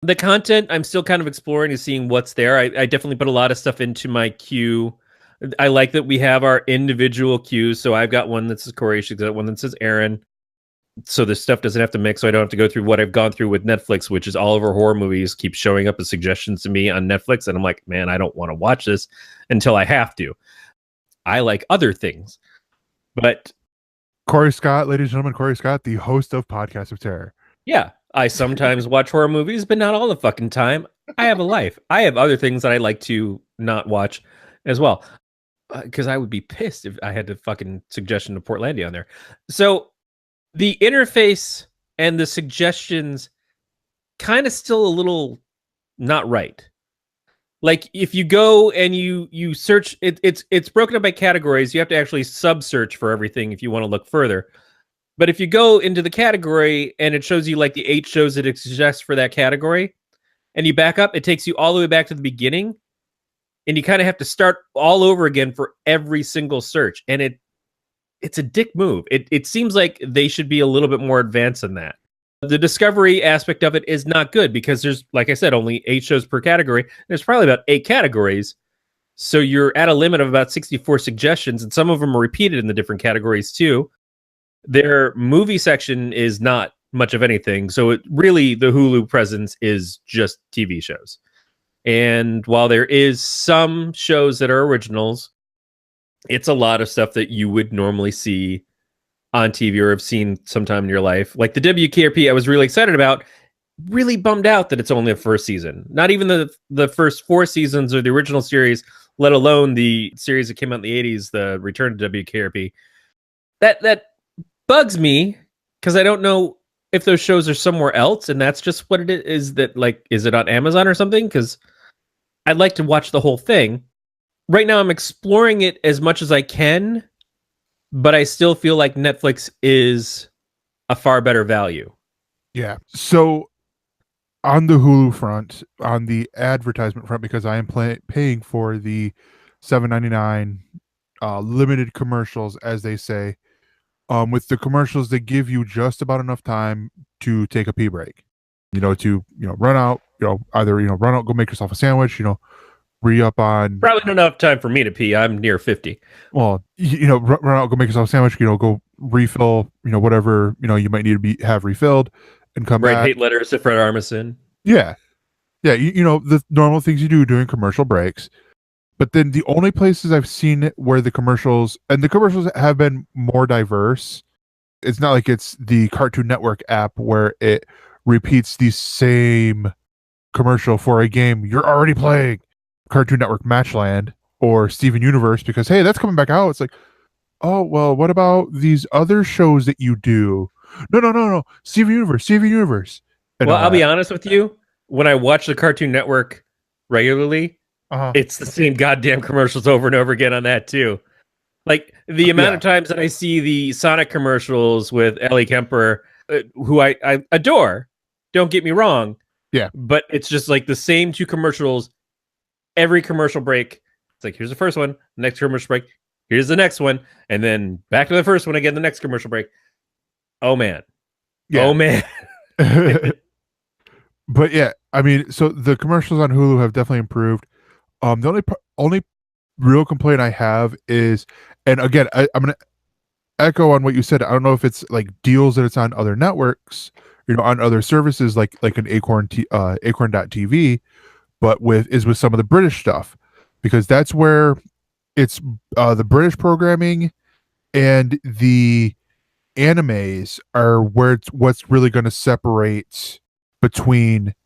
the content I'm still kind of exploring and seeing what's there. I definitely put a lot of stuff into my queue. I like that we have our individual queues. So I've got one that says Corey, she's got one that says Aaron. So this stuff doesn't have to mix, so I don't have to go through what I've gone through with Netflix, which is all of our horror movies keep showing up as suggestions to me on Netflix. And I'm like, man, I don't want to watch this until I have to. I like other things. But Corey Scott, ladies and gentlemen, Corey Scott, the host of Podcast of Terror. yeah, I sometimes watch horror movies, but not all the fucking time. I have a life. I have other things that I like to not watch as well. Because I would be pissed if I had the fucking suggestion of Portlandia on there. So the interface and the suggestions kind of still a little not right. Like if you go and you search, it's broken up by categories. You have to actually sub-search for everything if you want to look further. But if you go into the category and it shows you like the 8 shows that it suggests for that category, and you back up, it takes you all the way back to the beginning, and you kind of have to start all over again for every single search. And it's a dick move. It seems like they should be a little bit more advanced than that. The discovery aspect of it is not good because there's, like I said, only 8 shows per category. There's probably about 8 categories. So you're at a limit of about 64 suggestions, and some of them are repeated in the different categories too. Their movie section is not much of anything. So it really, the Hulu presence is just TV shows. And while there is some shows that are originals, it's a lot of stuff that you would normally see on TV or have seen sometime in your life. Like the WKRP I was really excited about, really bummed out that it's only the first season. Not even the first 4 seasons or the original series, let alone the series that came out in the 80s, the Return to WKRP. That bugs me because I don't know if those shows are somewhere else and that's just what it is. That like, is it on Amazon or something? Because I'd like to watch the whole thing. Right now, I'm exploring it as much as I can, but I still feel like Netflix is a far better value. Yeah. So on the Hulu front, on the advertisement front, because I am paying for the $7.99 limited commercials, as they say, with the commercials, they give you just about enough time to take a pee break. To run out. Either run out, go make yourself a sandwich. Re-up on... Probably not enough time for me to pee. I'm near 50. Well, run out, go make yourself a sandwich, go refill, whatever, you might need to have refilled and come back. Write hate letters to Fred Armisen. Yeah. Yeah, the normal things you do during commercial breaks. But then the only places I've seen it where the commercials have been more diverse, it's not like it's the Cartoon Network app where it repeats the same commercial for a game you're already playing. Cartoon Network Matchland or Steven Universe, because hey, that's coming back out. It's like, oh well, what about these other shows that you do? No, Steven Universe. Well, I'll be honest with you. When I watch the Cartoon Network regularly, it's the same goddamn commercials over and over again on that too. Like the amount of times that I see the Sonic commercials with Ellie Kemper, who I adore. Don't get me wrong. Yeah, but it's just like the same 2 commercials. Every commercial break, it's like, here's the first one, next commercial break, here's the next one, and then back to the first one again, the next commercial break. Oh, man. Yeah. Oh, man. But yeah, I mean, so the commercials on Hulu have definitely improved. The only real complaint I have is, and again, I'm going to echo on what you said. I don't know if it's like deals that it's on other networks, on other services like an Acorn.tv, but with some of the British stuff, because that's where it's the British programming and the animes are what's really going to separate between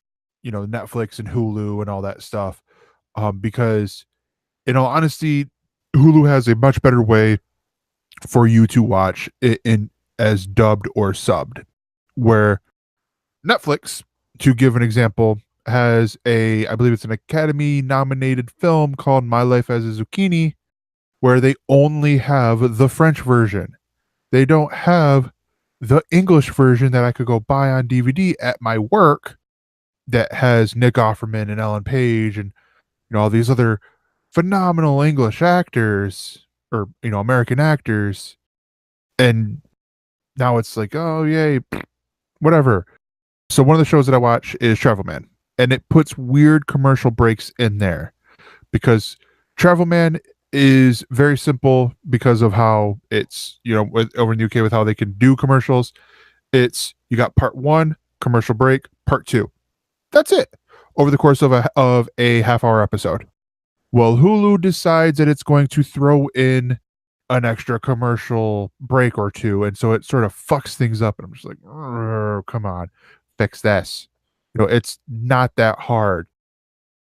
Netflix and Hulu and all that stuff, because in all honesty, Hulu has a much better way for you to watch it in as dubbed or subbed, where Netflix, to give an example, has I believe it's an Academy nominated film called My Life as a Zucchini, where they only have the French version. They don't have the English version that I could go buy on DVD at my work that has Nick Offerman and Ellen Page and all these other phenomenal English actors or American actors, and now it's like, oh yay, whatever. So one of the shows that I watch is Travelman, and it puts weird commercial breaks in there because Travelman is very simple because of how it's over in the UK with how they can do commercials. It's you got part 1 commercial break, part 2. That's it over the course of a half-hour episode. Well, Hulu decides that it's going to throw in an extra commercial break or two, and so it sort of fucks things up. And I'm just like, come on, fix this. It's not that hard.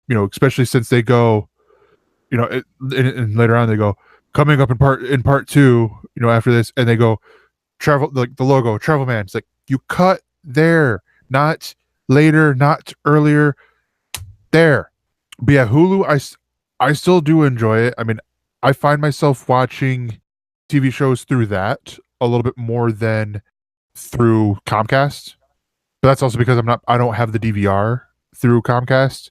Especially since they go, and later on they go coming up in part 2. After this, and they go travel, like the logo Travel Man. It's like you cut there, not later, not earlier. There, but yeah, Hulu. I still do enjoy it. I mean, I find myself watching TV shows through that a little bit more than through Comcast. But that's also because I don't have the DVR through Comcast,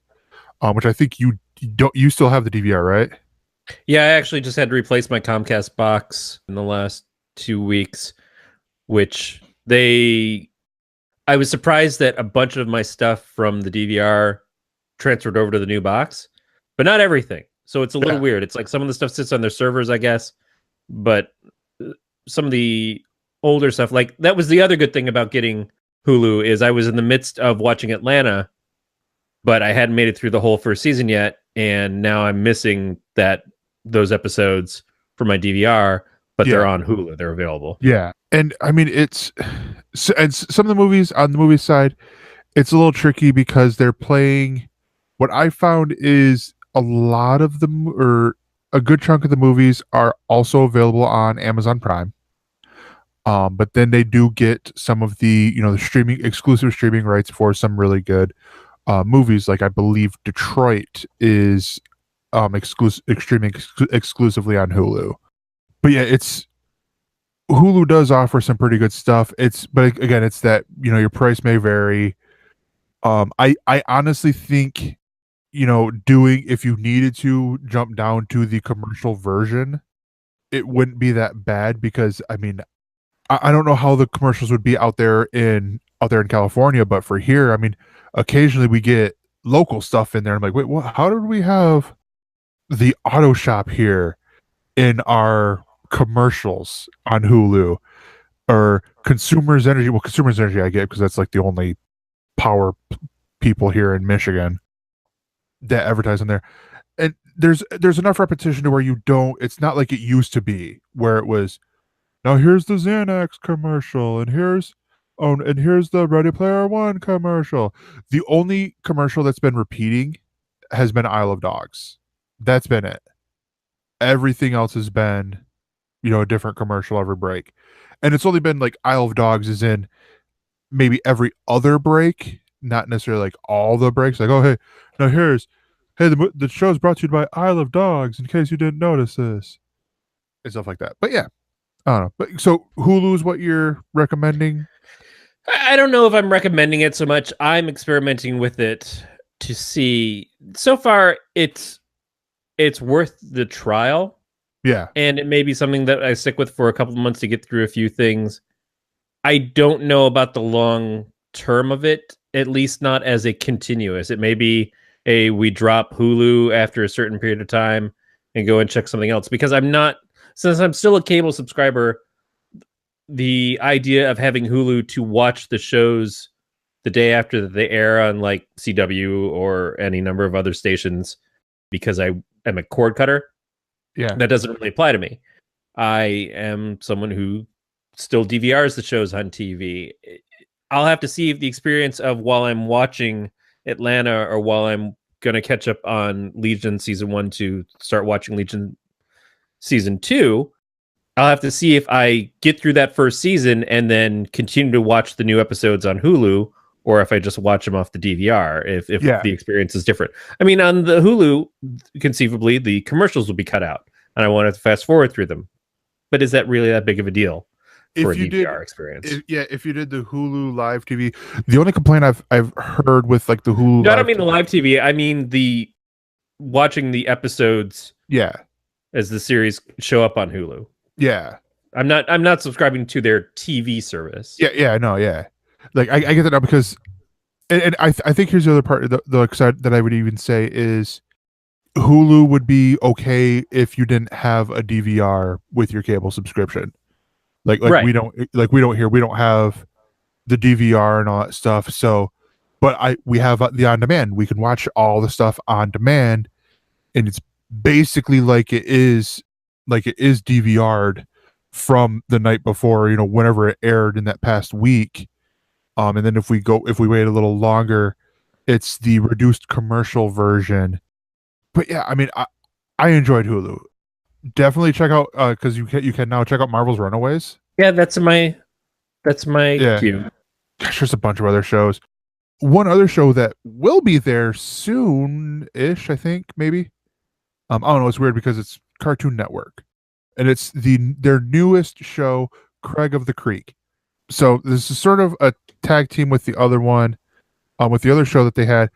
which I think you don't. You still have the DVR, right? Yeah, I actually just had to replace my Comcast box in the last 2 weeks, which I was surprised that a bunch of my stuff from the DVR transferred over to the new box, but not everything. So it's a little weird. It's like some of the stuff sits on their servers, I guess, but some of the older stuff, like that was the other good thing about getting Hulu is I was in the midst of watching Atlanta, but I hadn't made it through the whole first season yet, and now I'm missing those episodes for my DVR, but they're on Hulu. They're available. Yeah, and I mean and some of the movies on the movie side, it's a little tricky because they're playing. What I found is a lot of them, or a good chunk of the movies, are also available on Amazon Prime. But then they do get some of the the exclusive streaming rights for some really good movies. Like I believe Detroit is streaming exclusively on Hulu. But yeah, Hulu does offer some pretty good stuff. But again, it's that your price may vary. I honestly think if you needed to jump down to the commercial version, it wouldn't be that bad because I mean, I don't know how the commercials would be out there in California, but for here, I mean, occasionally we get local stuff in there. I'm like, wait, what? How did we have the auto shop here in our commercials on Hulu? Or Consumers Energy? Well, Consumers Energy I get because that's like the only power people here in Michigan that advertise on there. And there's enough repetition to where it's not like it used to be where it was, now here's the Xanax commercial, and here's the Ready Player One commercial. The only commercial that's been repeating has been Isle of Dogs. That's been it. Everything else has been, a different commercial every break. And it's only been like Isle of Dogs is in maybe every other break, not necessarily like all the breaks. Like, oh, hey, now the show's brought to you by Isle of Dogs in case you didn't notice this. And stuff like that. But yeah. I don't know. But so Hulu is what you're recommending? I don't know if I'm recommending it so much. I'm experimenting with it to see. So far, it's worth the trial. Yeah. And it may be something that I stick with for a couple of months to get through a few things. I don't know about the long term of it, at least not as a continuous. It may be we drop Hulu after a certain period of time and go and check something else, because since I'm still a cable subscriber, the idea of having Hulu to watch the shows the day after that they air on like CW or any number of other stations, because I am a cord cutter, that doesn't really apply to me. I am someone who still DVRs the shows on TV. I'll have to see if the experience of while I'm watching Atlanta or while I'm going to catch up on Legion season 1 to start watching Legion season 2, I'll have to see if I get through that first season and then continue to watch the new episodes on Hulu, or if I just watch them off the DVR, if the experience is different. I mean, on the Hulu, conceivably, the commercials will be cut out, and I want to fast forward through them. But is that really that big of a deal? for a you DVR experience. If you did the Hulu live TV, the only complaint I've heard with like the Hulu. No, I don't mean the live TV. I mean the watching the episodes. Yeah, as the series show up on Hulu. Yeah, I'm not subscribing to their TV service. Yeah, I know. Yeah, like I get that now because, and I think here's the other part that I would even say is Hulu would be okay if you didn't have a DVR with your cable subscription. Like Right. we don't have the DVR and all that stuff. So, but we have the on demand. We can watch all the stuff on demand, and it's basically like it is DVR'd from the night before, whenever it aired in that past week. And then if we wait a little longer, it's the reduced commercial version. But yeah, I mean, I enjoyed Hulu. Definitely check out because you can now check out Marvel's Runaways. Yeah, that's my cue. Gosh, there's a bunch of other shows. One other show that will be there soon-ish, I think, maybe. I don't know. It's weird because it's Cartoon Network, and it's their newest show, Craig of the Creek. So this is sort of a tag team with the other one, with the other show that they had,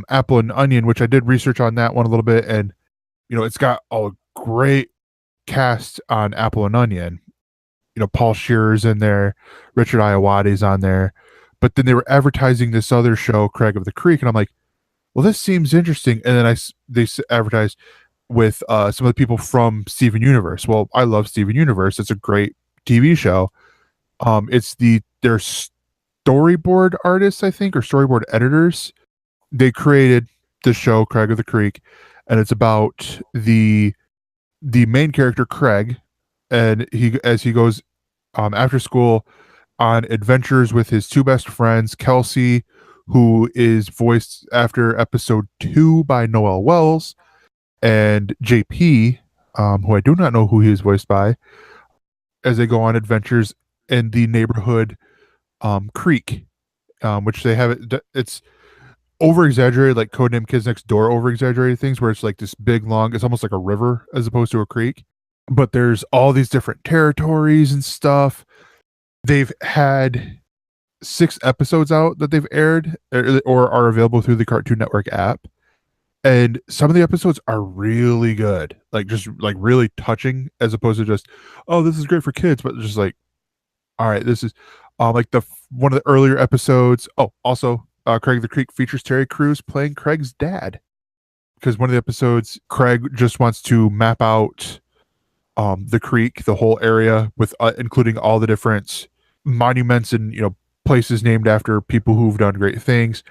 Apple and Onion, which I did research on that one a little bit, and it's got a great cast on Apple and Onion. Paul Shearer's in there, Richard Iowati's on there, but then they were advertising this other show, Craig of the Creek, and I'm like, well, this seems interesting. And then they advertised with some of the people from Steven Universe. Well, I love Steven Universe. It's a great TV show. It's their storyboard artists, I think, or storyboard editors. They created the show Craig of the Creek, and it's about the main character Craig, and he goes after school on adventures with his two best friends, Kelsey, who is voiced after episode 2 by Noel Wells, and JP, who I do not know who he is voiced by, as they go on adventures in the neighborhood Creek, which they have it's over exaggerated, like Codename Kids Next Door over exaggerated things, where it's like this big long, it's almost like a river as opposed to a creek. But there's all these different territories and stuff. They've had 6 episodes out that they've aired or are available through the Cartoon Network app. And some of the episodes are really good, like just like really touching, as opposed to just, oh, this is great for kids, but just like, all right, this is like one of the earlier episodes. Oh, also, Craig of the Creek features Terry Crews playing Craig's dad, because one of the episodes, Craig just wants to map out the creek, the whole area, with including all the different monuments and places named after people who've done great things.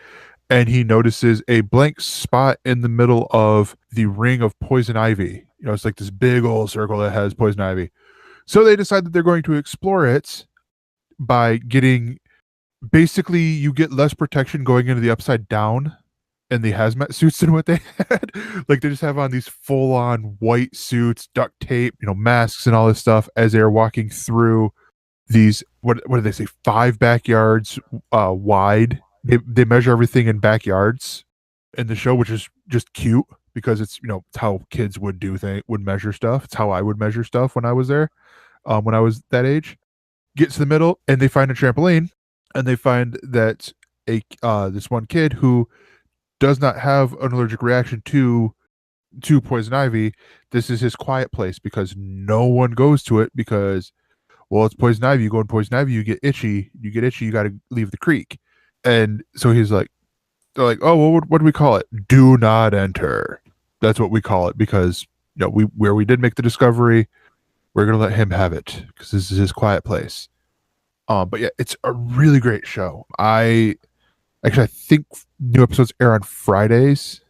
And he notices a blank spot in the middle of the ring of poison ivy. It's like this big old circle that has poison ivy. So they decide that they're going to explore it by getting, basically, you get less protection going into the upside down and the hazmat suits than what they had. Like, they just have on these full-on white suits, duct tape, masks and all this stuff as they are walking through these, what do they say, 5 backyards wide. They measure everything in backyards in the show, which is just cute because it's it's how kids would measure stuff. It's how I would measure stuff when I was there, when I was that age. Get to the middle and they find a trampoline, and they find that this one kid who does not have an allergic reaction to poison ivy. This is his quiet place because no one goes to it because, well, it's poison ivy. You go in poison ivy, you get itchy. You got to leave the creek. And so they're like, oh, well, what do we call it? Do not enter. That's what we call it because where we did make the discovery, we're gonna let him have it because this is his quiet place. But yeah, it's a really great show. I think new episodes air on Fridays,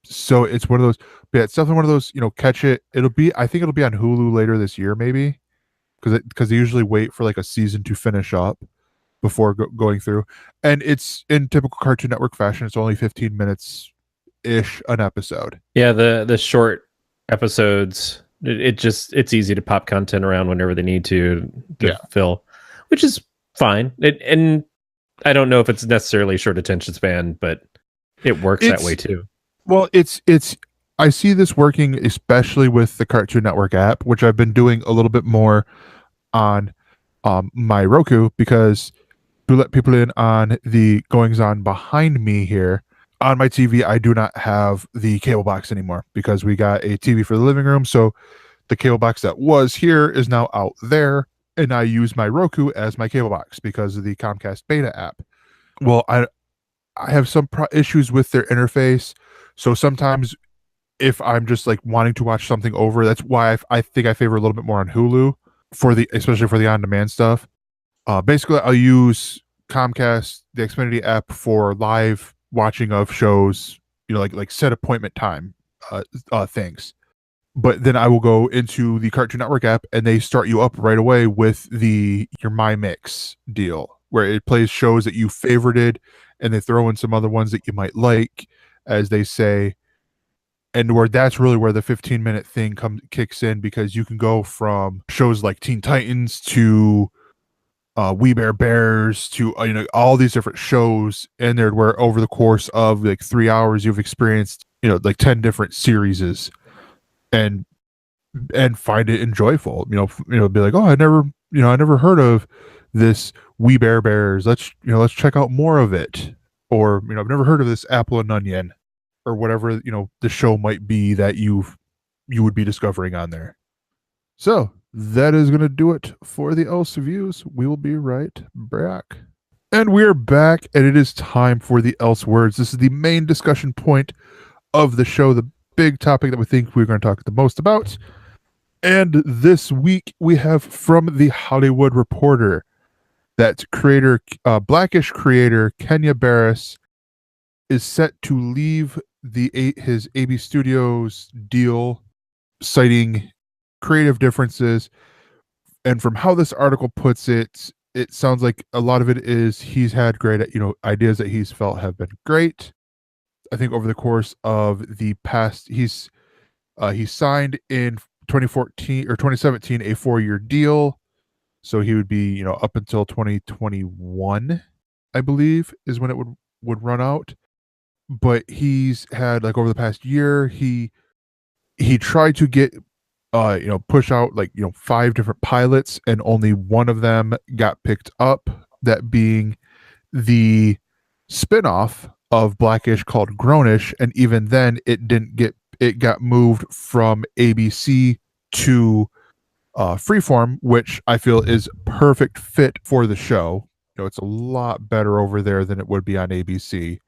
so it's one of those. But yeah, it's definitely one of those. Catch it. I think it'll be on Hulu later this year, maybe, because they usually wait for like a season to finish up before going through. And it's in typical Cartoon Network fashion. It's only 15 minutes ish an episode. Yeah, the short episodes. It's easy to pop content around whenever they need to fill, which is fine. And I don't know if it's necessarily a short attention span, but it works that way too. Well, it's I see this working especially with the Cartoon Network app, which I've been doing a little bit more on my Roku, because to let people in on the goings on behind me here. On my TV, I do not have the cable box anymore because we got a TV for the living room. So the cable box that was here is now out there, and I use my Roku as my cable box because of the Comcast Beta app. Well, I have some issues with their interface. So sometimes if I'm just like wanting to watch something over, that's why I think I favor a little bit more on Hulu especially for the on-demand stuff. Basically, I'll use Comcast, the Xfinity app, for live watching of shows, like set appointment time things. But then I will go into the Cartoon Network app, and they start you up right away with your My Mix deal, where it plays shows that you favorited, and they throw in some other ones that you might like, as they say. And where that's really where the 15-minute thing kicks in, because you can go from shows like Teen Titans to We Bare Bears to all these different shows in there, where over the course of like 3 hours you've experienced like 10 different series, and find it enjoyable. Be like, oh, I never heard of this We Bare Bears. Let's check out more of it. Or I've never heard of this Apple and Onion, or whatever the show might be that you would be discovering on there. So that is going to do it for the ElseViews. We will be right back. And we're back, and it is time for the ElseWords. This is the main discussion point of the show, the big topic that we think we're going to talk the most about. And this week we have from the Hollywood Reporter that Blackish creator Kenya Barris is set to leave his AB Studios deal, citing creative differences. And from how this article puts it, it sounds like a lot of it is he's had great ideas that he's felt have been great. I think over the course of the past, he signed in 2014 or 2017 a 4-year deal, so he would be up until 2021, I believe, is when it would run out. But he's had, like, over the past year, he tried to get push out 5 different pilots, and only one of them got picked up, that being the spinoff of Blackish called Grownish. And even then it got moved from ABC to Freeform, which I feel is perfect fit for the show. It's a lot better over there than it would be on ABC.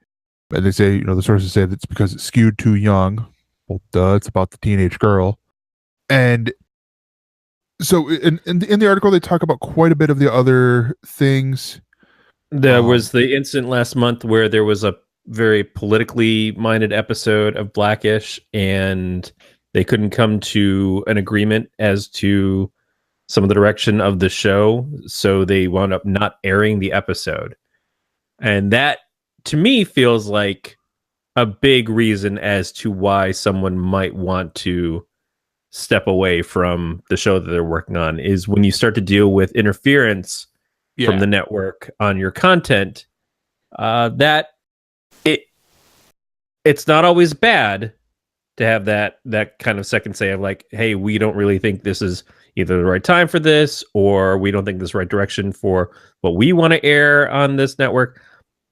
And they say, the sources say that's because it's skewed too young. Well, duh, it's about the teenage girl. And so in the article, they talk about quite a bit of the other things. There was the incident last month where there was a very politically minded episode of Blackish, and they couldn't come to an agreement as to some of the direction of the show, so they wound up not airing the episode. And that, to me, feels like a big reason as to why someone might want to step away from the show that they're working on, is when you start to deal with interference from the network on your content, that it's not always bad to have that kind of second say of like, hey, we don't really think this is either the right time for this, or we don't think this is the right direction for what we want to air on this network.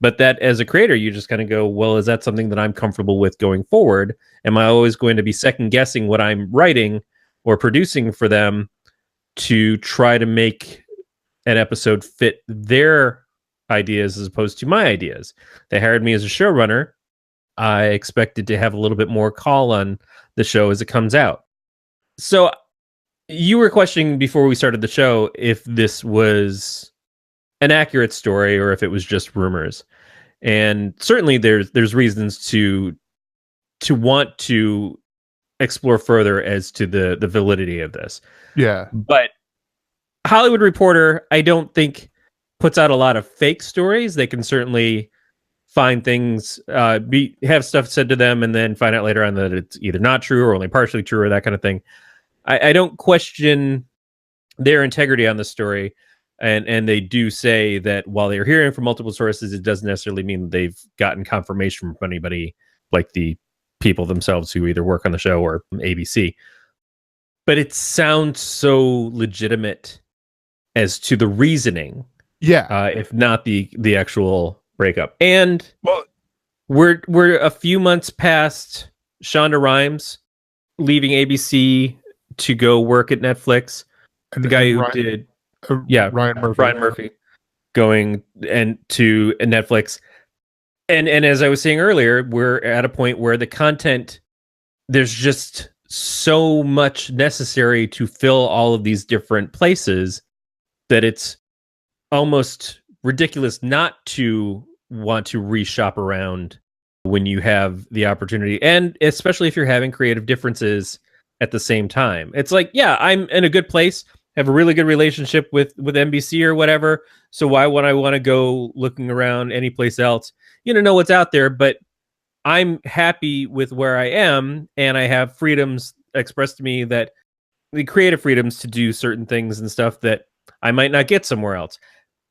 But that, as a creator, you just kind of go, well, is that something that I'm comfortable with going forward? Am I always going to be second guessing what I'm writing or producing for them to try to make an episode fit their ideas as opposed to my ideas? They hired me as a showrunner. I expected to have a little bit more call on the show as it comes out. So you were questioning before we started the show if this was an accurate story or if it was just rumors. And certainly there's reasons to want to explore further as to the validity of this. Yeah. But Hollywood Reporter, I don't think, puts out a lot of fake stories. They can certainly find things, have stuff said to them, and then find out later on that it's either not true or only partially true or that kind of thing. I don't question their integrity on the story. And they do say that while they're hearing from multiple sources, it doesn't necessarily mean they've gotten confirmation from anybody like the people themselves who either work on the show or ABC. But it sounds so legitimate as to the reasoning, Yeah. if not the actual breakup. And Well, we're a few months past Shonda Rhimes leaving ABC to go work at Netflix. and, The guy and who Ryan, did Ryan Murphy. Ryan Murphy going and to Netflix. And as I was saying earlier, we're at a point where the content, there's just so much necessary to fill all of these different places that it's almost ridiculous not to want to reshop around when you have the opportunity, and especially if you're having creative differences at the same time. It's like, yeah, I'm in a good place, have a really good relationship with NBC or whatever, so why would I want to go looking around any place else? You don't know what's out there, but I'm happy with where I am, and I have freedoms expressed to me, that the creative freedoms to do certain things and stuff that I might not get somewhere else.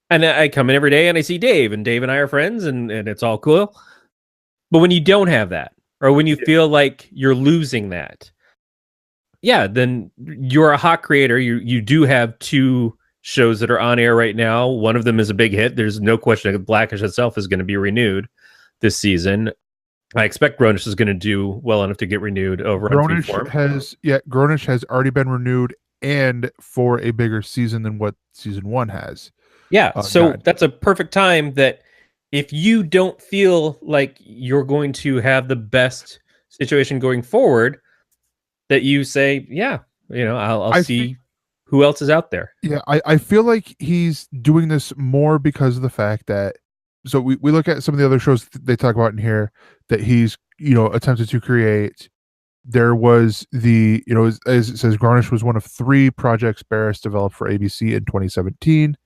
And I come in every day and I see Dave, and Dave and I are friends, and it's all cool. But when you don't have that, or when you feel like you're losing that, yeah, then you're a hot creator. You do have 2 shows that are on air right now. One of them is a big hit. There's no question that Blackish itself is going to be renewed this season. I expect Grownish is going to do well enough to get renewed over on Freeform. Grownish has already been renewed, and for a bigger season than what season 1 has. Yeah, so that's a perfect time that if you don't feel like you're going to have the best situation going forward, that you say, yeah, I'll see who else is out there. Yeah, I feel like he's doing this more because of the fact that, so we look at some of the other shows they talk about in here that he's, attempted to create. There was the, as it says, Grownish was one of 3 projects Barris developed for ABC in 2017.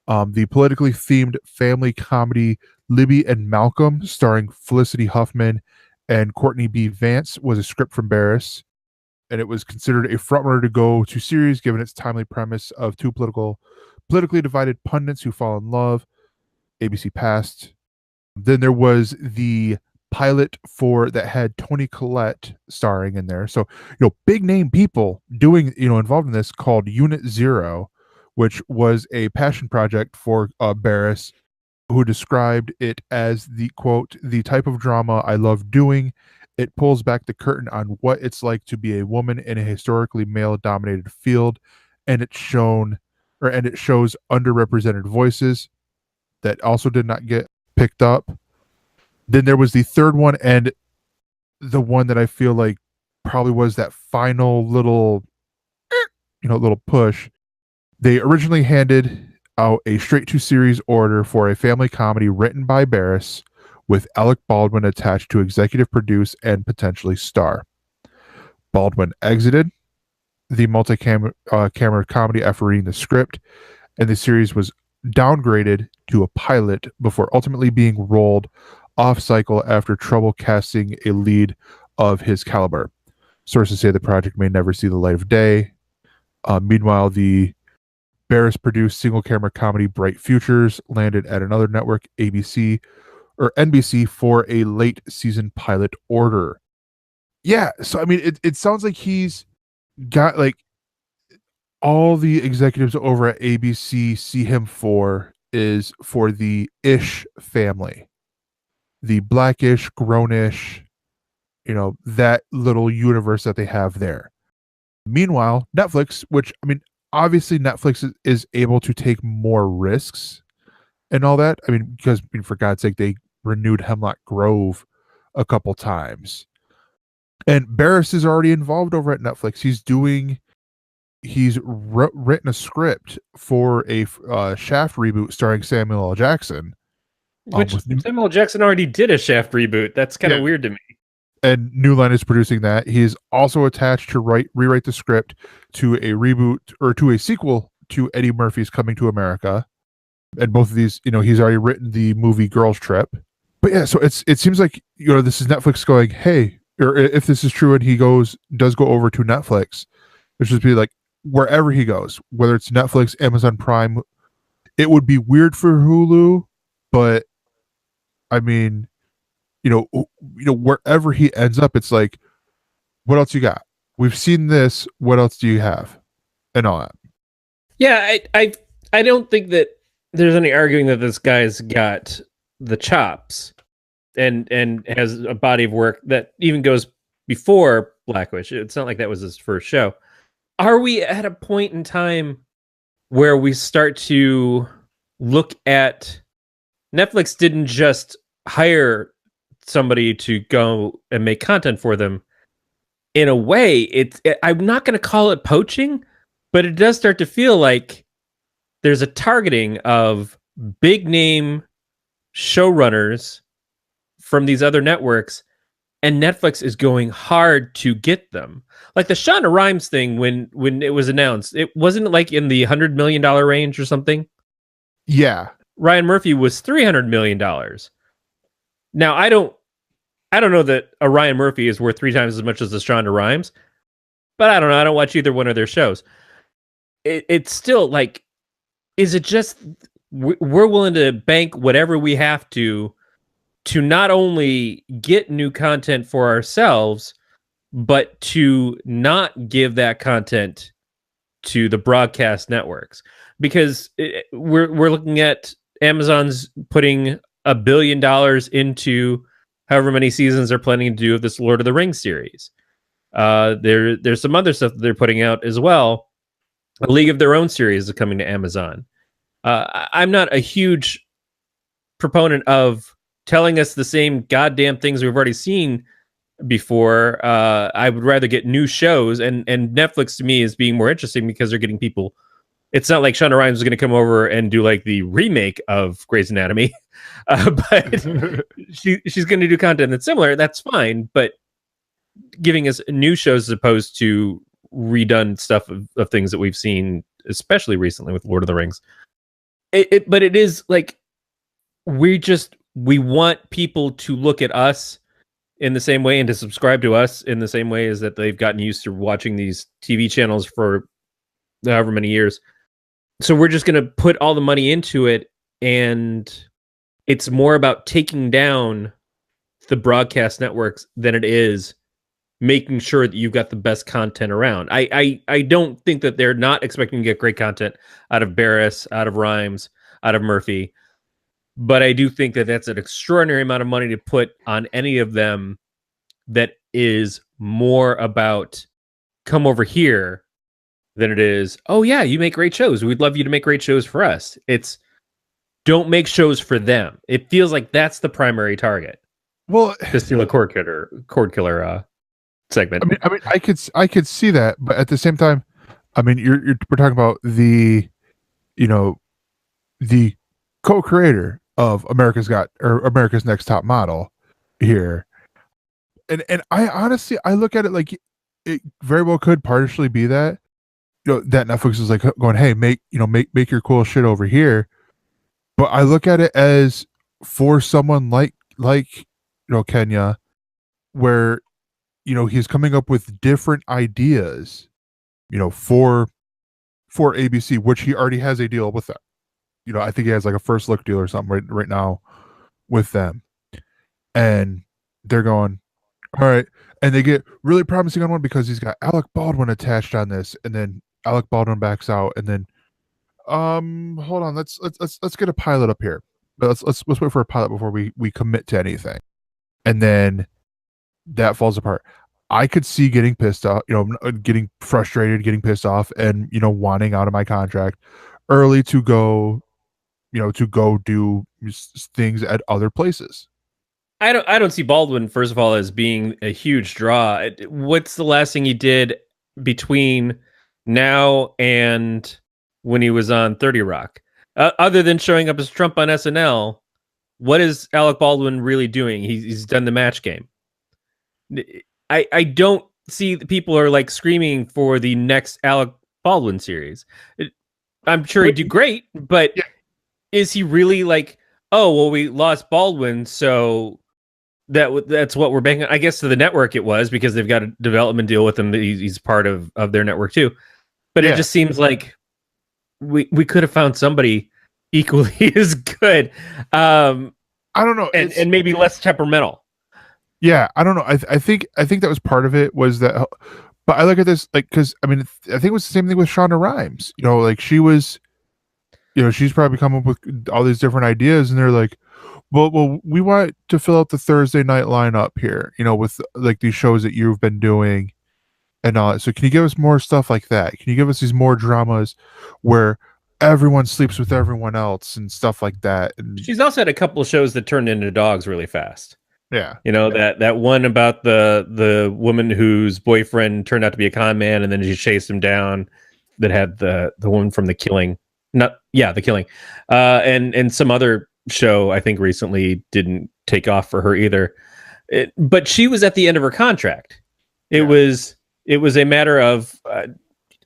The politically themed family comedy Libby and Malcolm, starring Felicity Huffman and Courtney B. Vance, was a script from Barris, and it was considered a frontrunner to go to series given its timely premise of 2 politically divided pundits who fall in love. ABC passed. Then there was the pilot that had Toni Collette starring in there. So, big name people doing, involved in this, called Unit Zero, which was a passion project for Barris, who described it as the, quote, the type of drama I love doing. It pulls back the curtain on what it's like to be a woman in a historically male-dominated field, and it shows underrepresented voices that also did not get picked up. Then there was the third one, and the one that I feel like probably was that final little push. They originally handed out a straight-to-series order for a family comedy written by Barris, with Alec Baldwin attached to executive produce and potentially star. Baldwin exited the multi-camera comedy after reading the script, and the series was downgraded to a pilot before ultimately being rolled off cycle after trouble casting a lead of his caliber. Sources say the project may never see the light of day. Meanwhile, the Barris-produced single-camera comedy Bright Futures landed at another network, ABC or NBC, for a late season pilot order. Yeah, so I mean, it sounds like he's got like all the executives over at ABC see him is for the Ish family, the Blackish, Grownish, that little universe that they have there. Meanwhile, Netflix, which, I mean, obviously Netflix is able to take more risks and all that. I mean, because, for God's sake, they renewed Hemlock Grove a couple times. And Barris is already involved over at Netflix. He's written a script for a Shaft reboot starring Samuel L. Jackson. Which Samuel L. Jackson already did a Shaft reboot. That's kind of weird to me. And New Line is producing that. He is also attached to rewrite the script to a reboot or to a sequel to Eddie Murphy's Coming to America. And both of these, he's already written the movie Girls Trip. But yeah, so it seems like, this is Netflix going, hey, or if this is true and he does go over to Netflix, it should be like wherever he goes, whether it's Netflix, Amazon Prime, it would be weird for Hulu, but I mean, wherever he ends up, it's like, what else you got? We've seen this. What else do you have? And all that. Yeah, I I don't think that there's any arguing that this guy's got the chops and has a body of work that even goes before Blackish. It's not like that was his first show. Are we at a point in time where we start to look at Netflix didn't just hire somebody to go and make content for them? In a way, I'm not going to call it poaching, but it does start to feel like there's a targeting of big name showrunners from these other networks, and Netflix is going hard to get them. Like the Shonda Rhimes thing, when it was announced, it wasn't like in the $100 million range or something. Yeah. Ryan Murphy was $300 million. Now I don't know that a Ryan Murphy is worth 3 times as much as a Shonda Rhimes, but I don't know. I don't watch either one of their shows. It's still like, is it just we're willing to bank whatever we have to not only get new content for ourselves, but to not give that content to the broadcast networks? Because we're looking at Amazon's putting $1 billion into however many seasons they're planning to do of this Lord of the Rings series. There's some other stuff that they're putting out as well. A League of Their Own series is coming to Amazon. I'm not a huge proponent of telling us the same goddamn things we've already seen before. I would rather get new shows, and Netflix to me is being more interesting because they're getting people. It's not like Shonda Rhimes is going to come over and do like the remake of Grey's Anatomy, but she's going to do content that's similar. That's fine, but giving us new shows as opposed to redone stuff of things that we've seen, especially recently with Lord of the Rings. But it is like we want people to look at us in the same way and to subscribe to us in the same way as that they've gotten used to watching these TV channels for however many years. So we're just going to put all the money into it, and it's more about taking down the broadcast networks than it is making sure that you've got the best content around. I don't think that they're not expecting to get great content out of Barris, out of Rhimes, out of Murphy, but I do think that that's an extraordinary amount of money to put on any of them that is more about come over here than it is, oh yeah, you make great shows. We'd love you to make great shows for us. It's don't make shows for them. It feels like that's the primary target. Well, to steal a cord killer segment. I mean, I could see that, but at the same time, I mean, we're talking about the co-creator of America's Next Top Model here, and I honestly look at it like it very well could partially be that. That Netflix is like going, hey, make your cool shit over here. But I look at it as for someone like Kenya, where he's coming up with different ideas, for ABC, which he already has a deal with them. I think he has like a first look deal or something right now with them, and they're going, all right, and they get really promising on one because he's got Alec Baldwin attached on this, and then Alec Baldwin backs out, and then hold on, let's get a pilot up here. Let's wait for a pilot before we commit to anything, and then that falls apart. I could see getting pissed off, getting frustrated, getting pissed off, and wanting out of my contract early to go do things at other places. I don't see Baldwin, first of all, as being a huge draw. What's the last thing he did between now and when he was on 30 Rock? Other than showing up as Trump on SNL, what is Alec Baldwin really doing? He's done the Match Game. I don't see the people are like screaming for the next Alec Baldwin series. I'm sure he'd do great, but yeah. Is he really like, oh, well, we lost Baldwin, so that's what we're banking on? I guess to the network it was, because they've got a development deal with him. He's part of their network too. But yeah. It just seems like we could have found somebody equally as good. I don't know. And maybe less temperamental. Yeah, I don't know. I think that was part of it, was that, but I look at this like, because I mean, I think it was the same thing with Shonda Rhimes. Like she was she's probably come up with all these different ideas, and they're like, well, we want to fill out the Thursday night lineup here, with like these shows that you've been doing and all that. So can you give us more stuff like that? Can you give us these more dramas where everyone sleeps with everyone else and stuff like that? And She's also had a couple of shows that turned into dogs really fast. yeah, that one about the woman whose boyfriend turned out to be a con man, and then she chased him down. That had the one from The Killing, The Killing, and some other show I think recently didn't take off for her either. But she was at the end of her contract. It was a matter of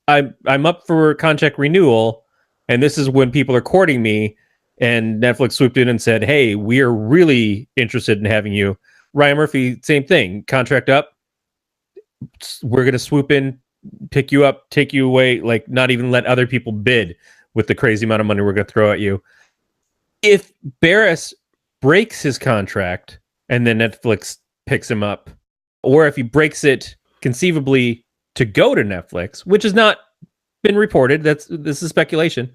I'm up for contract renewal, and this is when people are courting me. And Netflix swooped in and said, "Hey, we are really interested in having you." Ryan Murphy, same thing. Contract up. We're going to swoop in, pick you up, take you away, like not even let other people bid with the crazy amount of money we're going to throw at you. If Barris breaks his contract and then Netflix picks him up, or if he breaks it conceivably to go to Netflix, which has not been reported, this is speculation,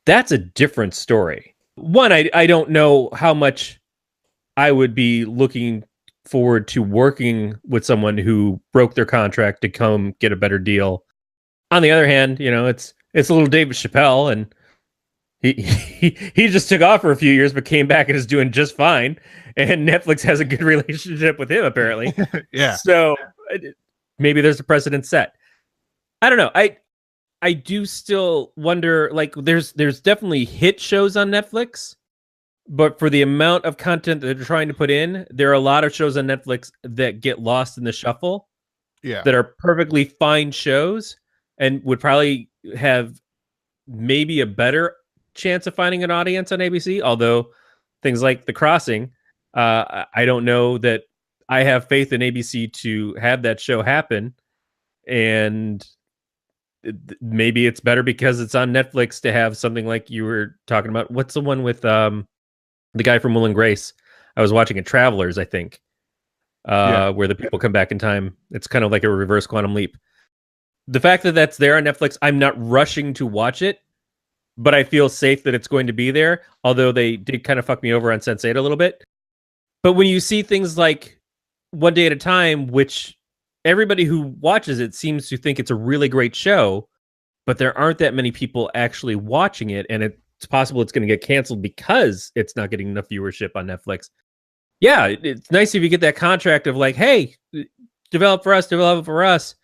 that's a different story. One, I don't know how much I would be looking forward to working with someone who broke their contract to come get a better deal. On the other hand, it's a little David Chappelle, and he just took off for a few years, but came back and is doing just fine. And Netflix has a good relationship with him, apparently. yeah. So maybe there's a precedent set. I don't know. I do still wonder, like, there's definitely hit shows on Netflix, but for the amount of content that they're trying to put in, there are a lot of shows on Netflix that get lost in the shuffle. Yeah. That are perfectly fine shows and would probably have maybe a better chance of finding an audience on ABC. Although things like The Crossing, I don't know that I have faith in ABC to have that show happen. And maybe it's better because it's on Netflix to have something like you were talking about. What's the one with the guy from Will and Grace? I was watching it, Travelers, I think, where the people come back in time. It's kind of like a reverse Quantum Leap. The fact that that's there on Netflix, I'm not rushing to watch it, but I feel safe that it's going to be there, although they did kind of fuck me over on Sense8 a little bit. But when you see things like One Day at a Time, which everybody who watches it seems to think it's a really great show, but there aren't that many people actually watching it, and it's possible it's going to get canceled because it's not getting enough viewership on Netflix. Yeah, it's nice if you get that contract of like, hey, develop for us.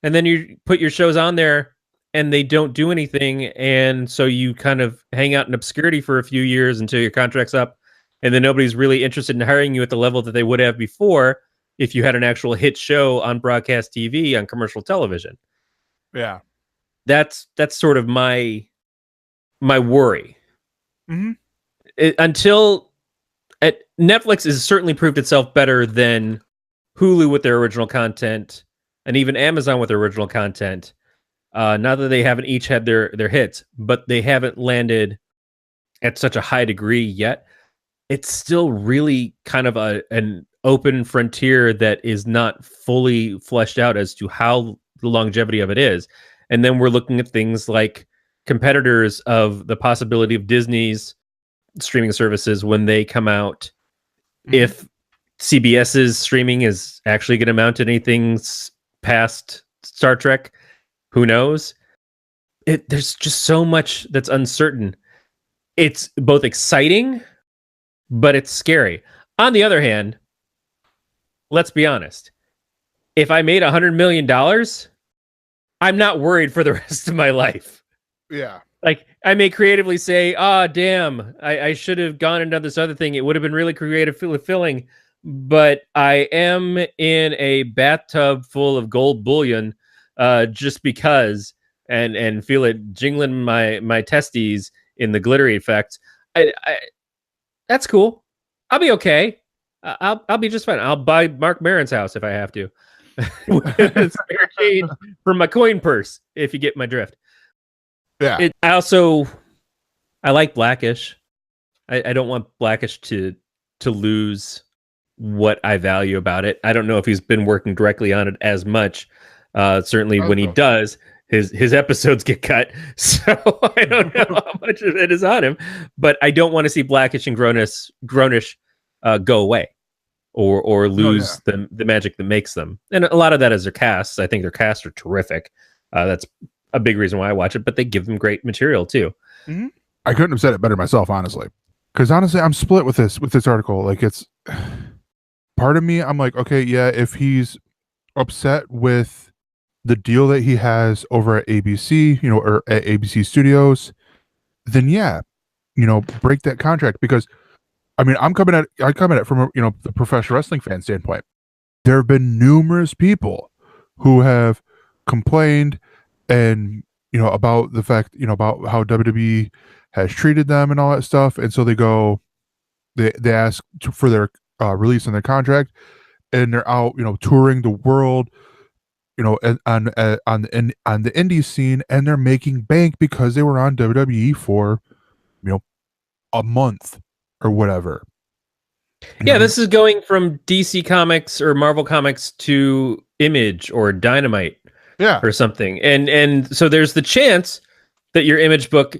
And then you put your shows on there and they don't do anything. And so you kind of hang out in obscurity for a few years until your contract's up. And then nobody's really interested in hiring you at the level that they would have before if you had an actual hit show on broadcast TV, on commercial television. Yeah. That's sort of my worry. Mm-hmm. Netflix has certainly proved itself better than Hulu with their original content, and even Amazon with their original content. Not that they haven't each had their hits, but they haven't landed at such a high degree yet. It's still really kind of an open frontier that is not fully fleshed out as to how the longevity of it is. And then we're looking at things like competitors of the possibility of Disney's streaming services when they come out. Mm-hmm. If CBS's streaming is actually going to mount anything past Star Trek, who knows? There's just so much that's uncertain. It's both exciting, but it's scary. On the other hand, let's be honest. If I made $100 million, I'm not worried for the rest of my life. Yeah. Like, I may creatively say, damn, I should have gone and done this other thing. It would have been really creative, fulfilling. But I am in a bathtub full of gold bullion just because, and feel it jingling my testes in the glittery effect. That's cool. I'll be okay. I'll be just fine. I'll buy Mark Maron's house if I have to. With spare change from my coin purse, if you get my drift. Yeah. I like Blackish. I don't want Blackish to lose what I value about it. I don't know if he's been working directly on it as much. Certainly when he does, his episodes get cut, so I don't know how much of it is on him. But I don't want to see Blackish and Grownish go away or lose the magic that makes them. And a lot of that is their casts. I think their casts are terrific. That's a big reason why I watch it. But they give them great material too. Mm-hmm. I couldn't have said it better myself, honestly. Because honestly, I'm split with this article. Like, it's part of me, I'm like, okay, yeah, if he's upset with the deal that he has over at ABC, or at ABC Studios, then yeah, break that contract. Because I mean, I come at it from the professional wrestling fan standpoint. There have been numerous people who have complained and about the fact about how WWE has treated them and all that stuff, and so they ask for their release on their contract, and they're out touring the world, on the indie scene, and they're making bank because they were on WWE for a month or whatever. Yeah, this is going from DC Comics or Marvel Comics to Image or Dynamite, or something, and so there's the chance that your Image book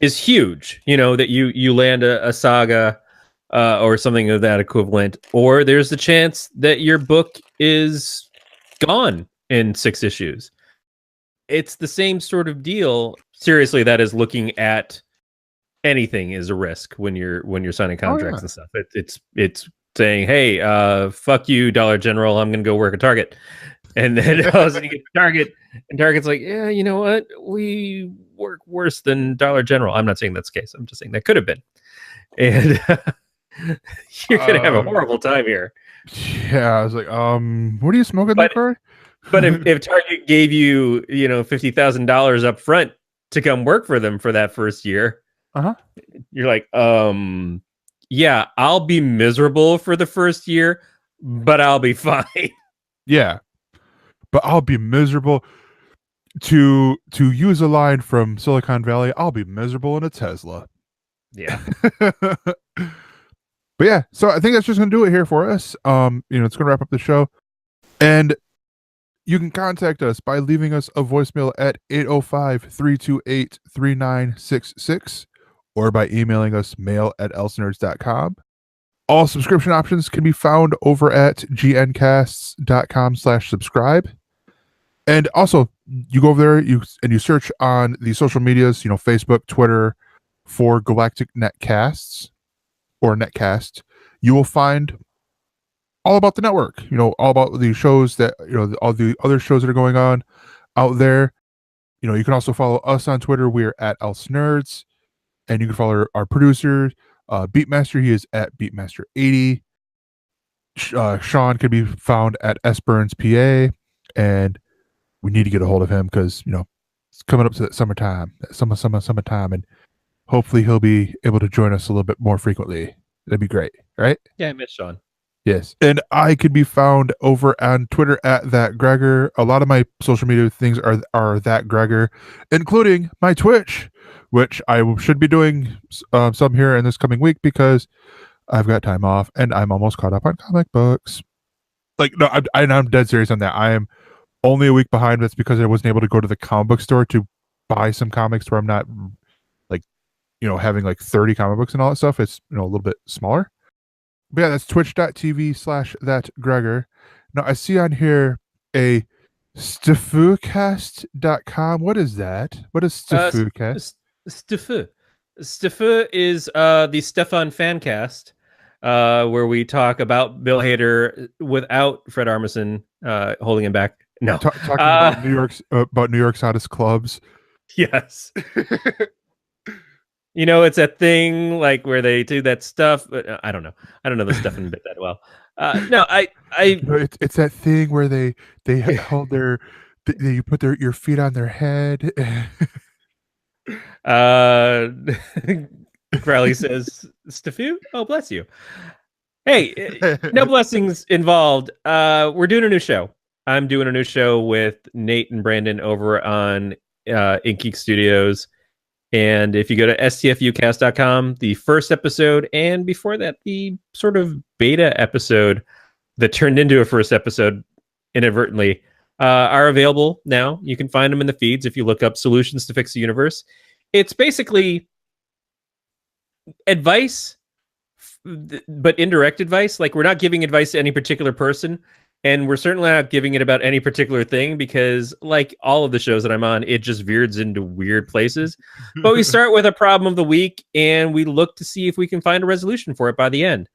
is huge, that you land a saga or something of that equivalent, or there's the chance that your book is gone in 6 issues. It's the same sort of deal. Seriously, that is looking at anything is a risk when you're signing contracts and stuff. It's saying, hey, fuck you, Dollar General, I'm gonna go work at Target. And then all of a sudden you get to Target, and Target's like, yeah, you know what? We work worse than Dollar General. I'm not saying that's the case. I'm just saying that could have been. And you're going to have a horrible time here. Yeah, I was like, what are you smoking there for? But if Target gave you, $50,000 up front to come work for them for that first year, you're like, yeah, I'll be miserable for the first year, but I'll be fine. Yeah. But I'll be miserable. To use a line from Silicon Valley, I'll be miserable in a Tesla. Yeah. But yeah, so I think that's just going to do it here for us. It's going to wrap up the show. And you can contact us by leaving us a voicemail at 805-328-3966 or by emailing us mail@elsenerds.com. All subscription options can be found over at gncasts.com/subscribe. And also, you go over there you search on the social medias, Facebook, Twitter, for Galactic Netcasts or Netcast. You will find all about the network, all about the shows that, all the other shows that are going on out there. You can also follow us on Twitter. We're at ElseNerds. And you can follow our producer, Beatmaster. He is at Beatmaster80. Sean can be found at SBurnsPA. And we need to get a hold of him because, it's coming up to that summertime, summertime, and hopefully he'll be able to join us a little bit more frequently. That'd be great, right? Yeah, I miss Sean. Yes. And I can be found over on Twitter at @ThatGregor. A lot of my social media things are @ThatGregor, including my Twitch, which I should be doing some here in this coming week because I've got time off and I'm almost caught up on comic books. Like, no, I'm dead serious on that. I am only a week behind. That's because I wasn't able to go to the comic book store to buy some comics where I'm not having like 30 comic books and all that stuff. It's a little bit smaller. But yeah, that's twitch.tv/thatgregor. Now I see on here a StifuCast.com. What is that? What is StifuCast? Stifu is the Stefan Fancast, where we talk about Bill Hader without Fred Armisen holding him back. No, talking about New York's hottest clubs. Yes. It's that thing like where they do that stuff, but I don't know. I don't know the stuff in bit that well. No, it's that thing where they hold you put your feet on their head. Crowley says, Stefu? Oh, bless you. Hey, no blessings involved. We're doing a new show. I'm doing a new show with Nate and Brandon over on Inkgeek Studios. And if you go to stfucast.com, the first episode, and before that, the sort of beta episode that turned into a first episode inadvertently, are available now. You can find them in the feeds if you look up Solutions to Fix the Universe. It's basically advice, but indirect advice. Like, we're not giving advice to any particular person, and we're certainly not giving it about any particular thing, because like all of the shows that I'm on, it just veers into weird places. But we start with a problem of the week, and we look to see if we can find a resolution for it by the end.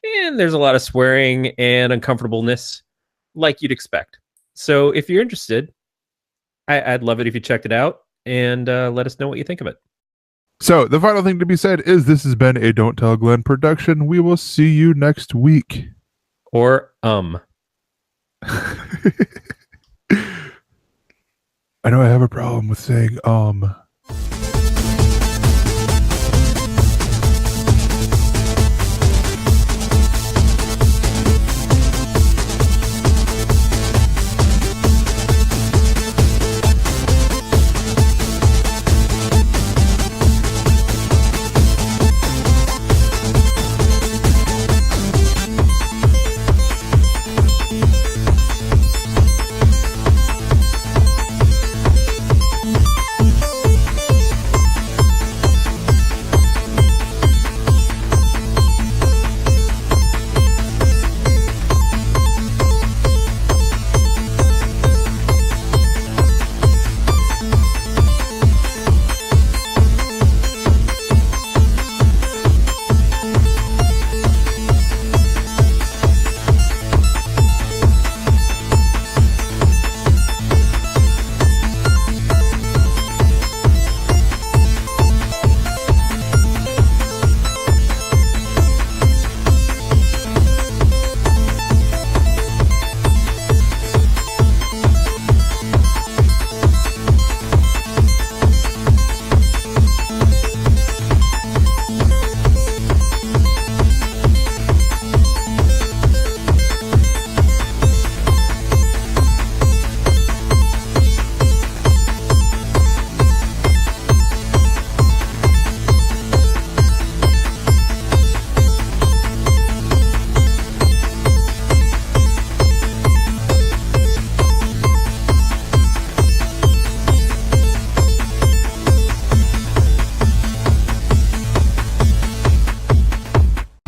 And there's a lot of swearing and uncomfortableness, like you'd expect. So if you're interested, I'd love it if you checked it out and let us know what you think of it. So the final thing to be said is this has been a Don't Tell Glenn production. We will see you next week. Or I know I have a problem with saying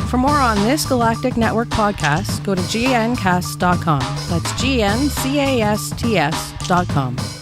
For more on this Galactic Network podcast, go to gncast.com. That's GNCASTS.com.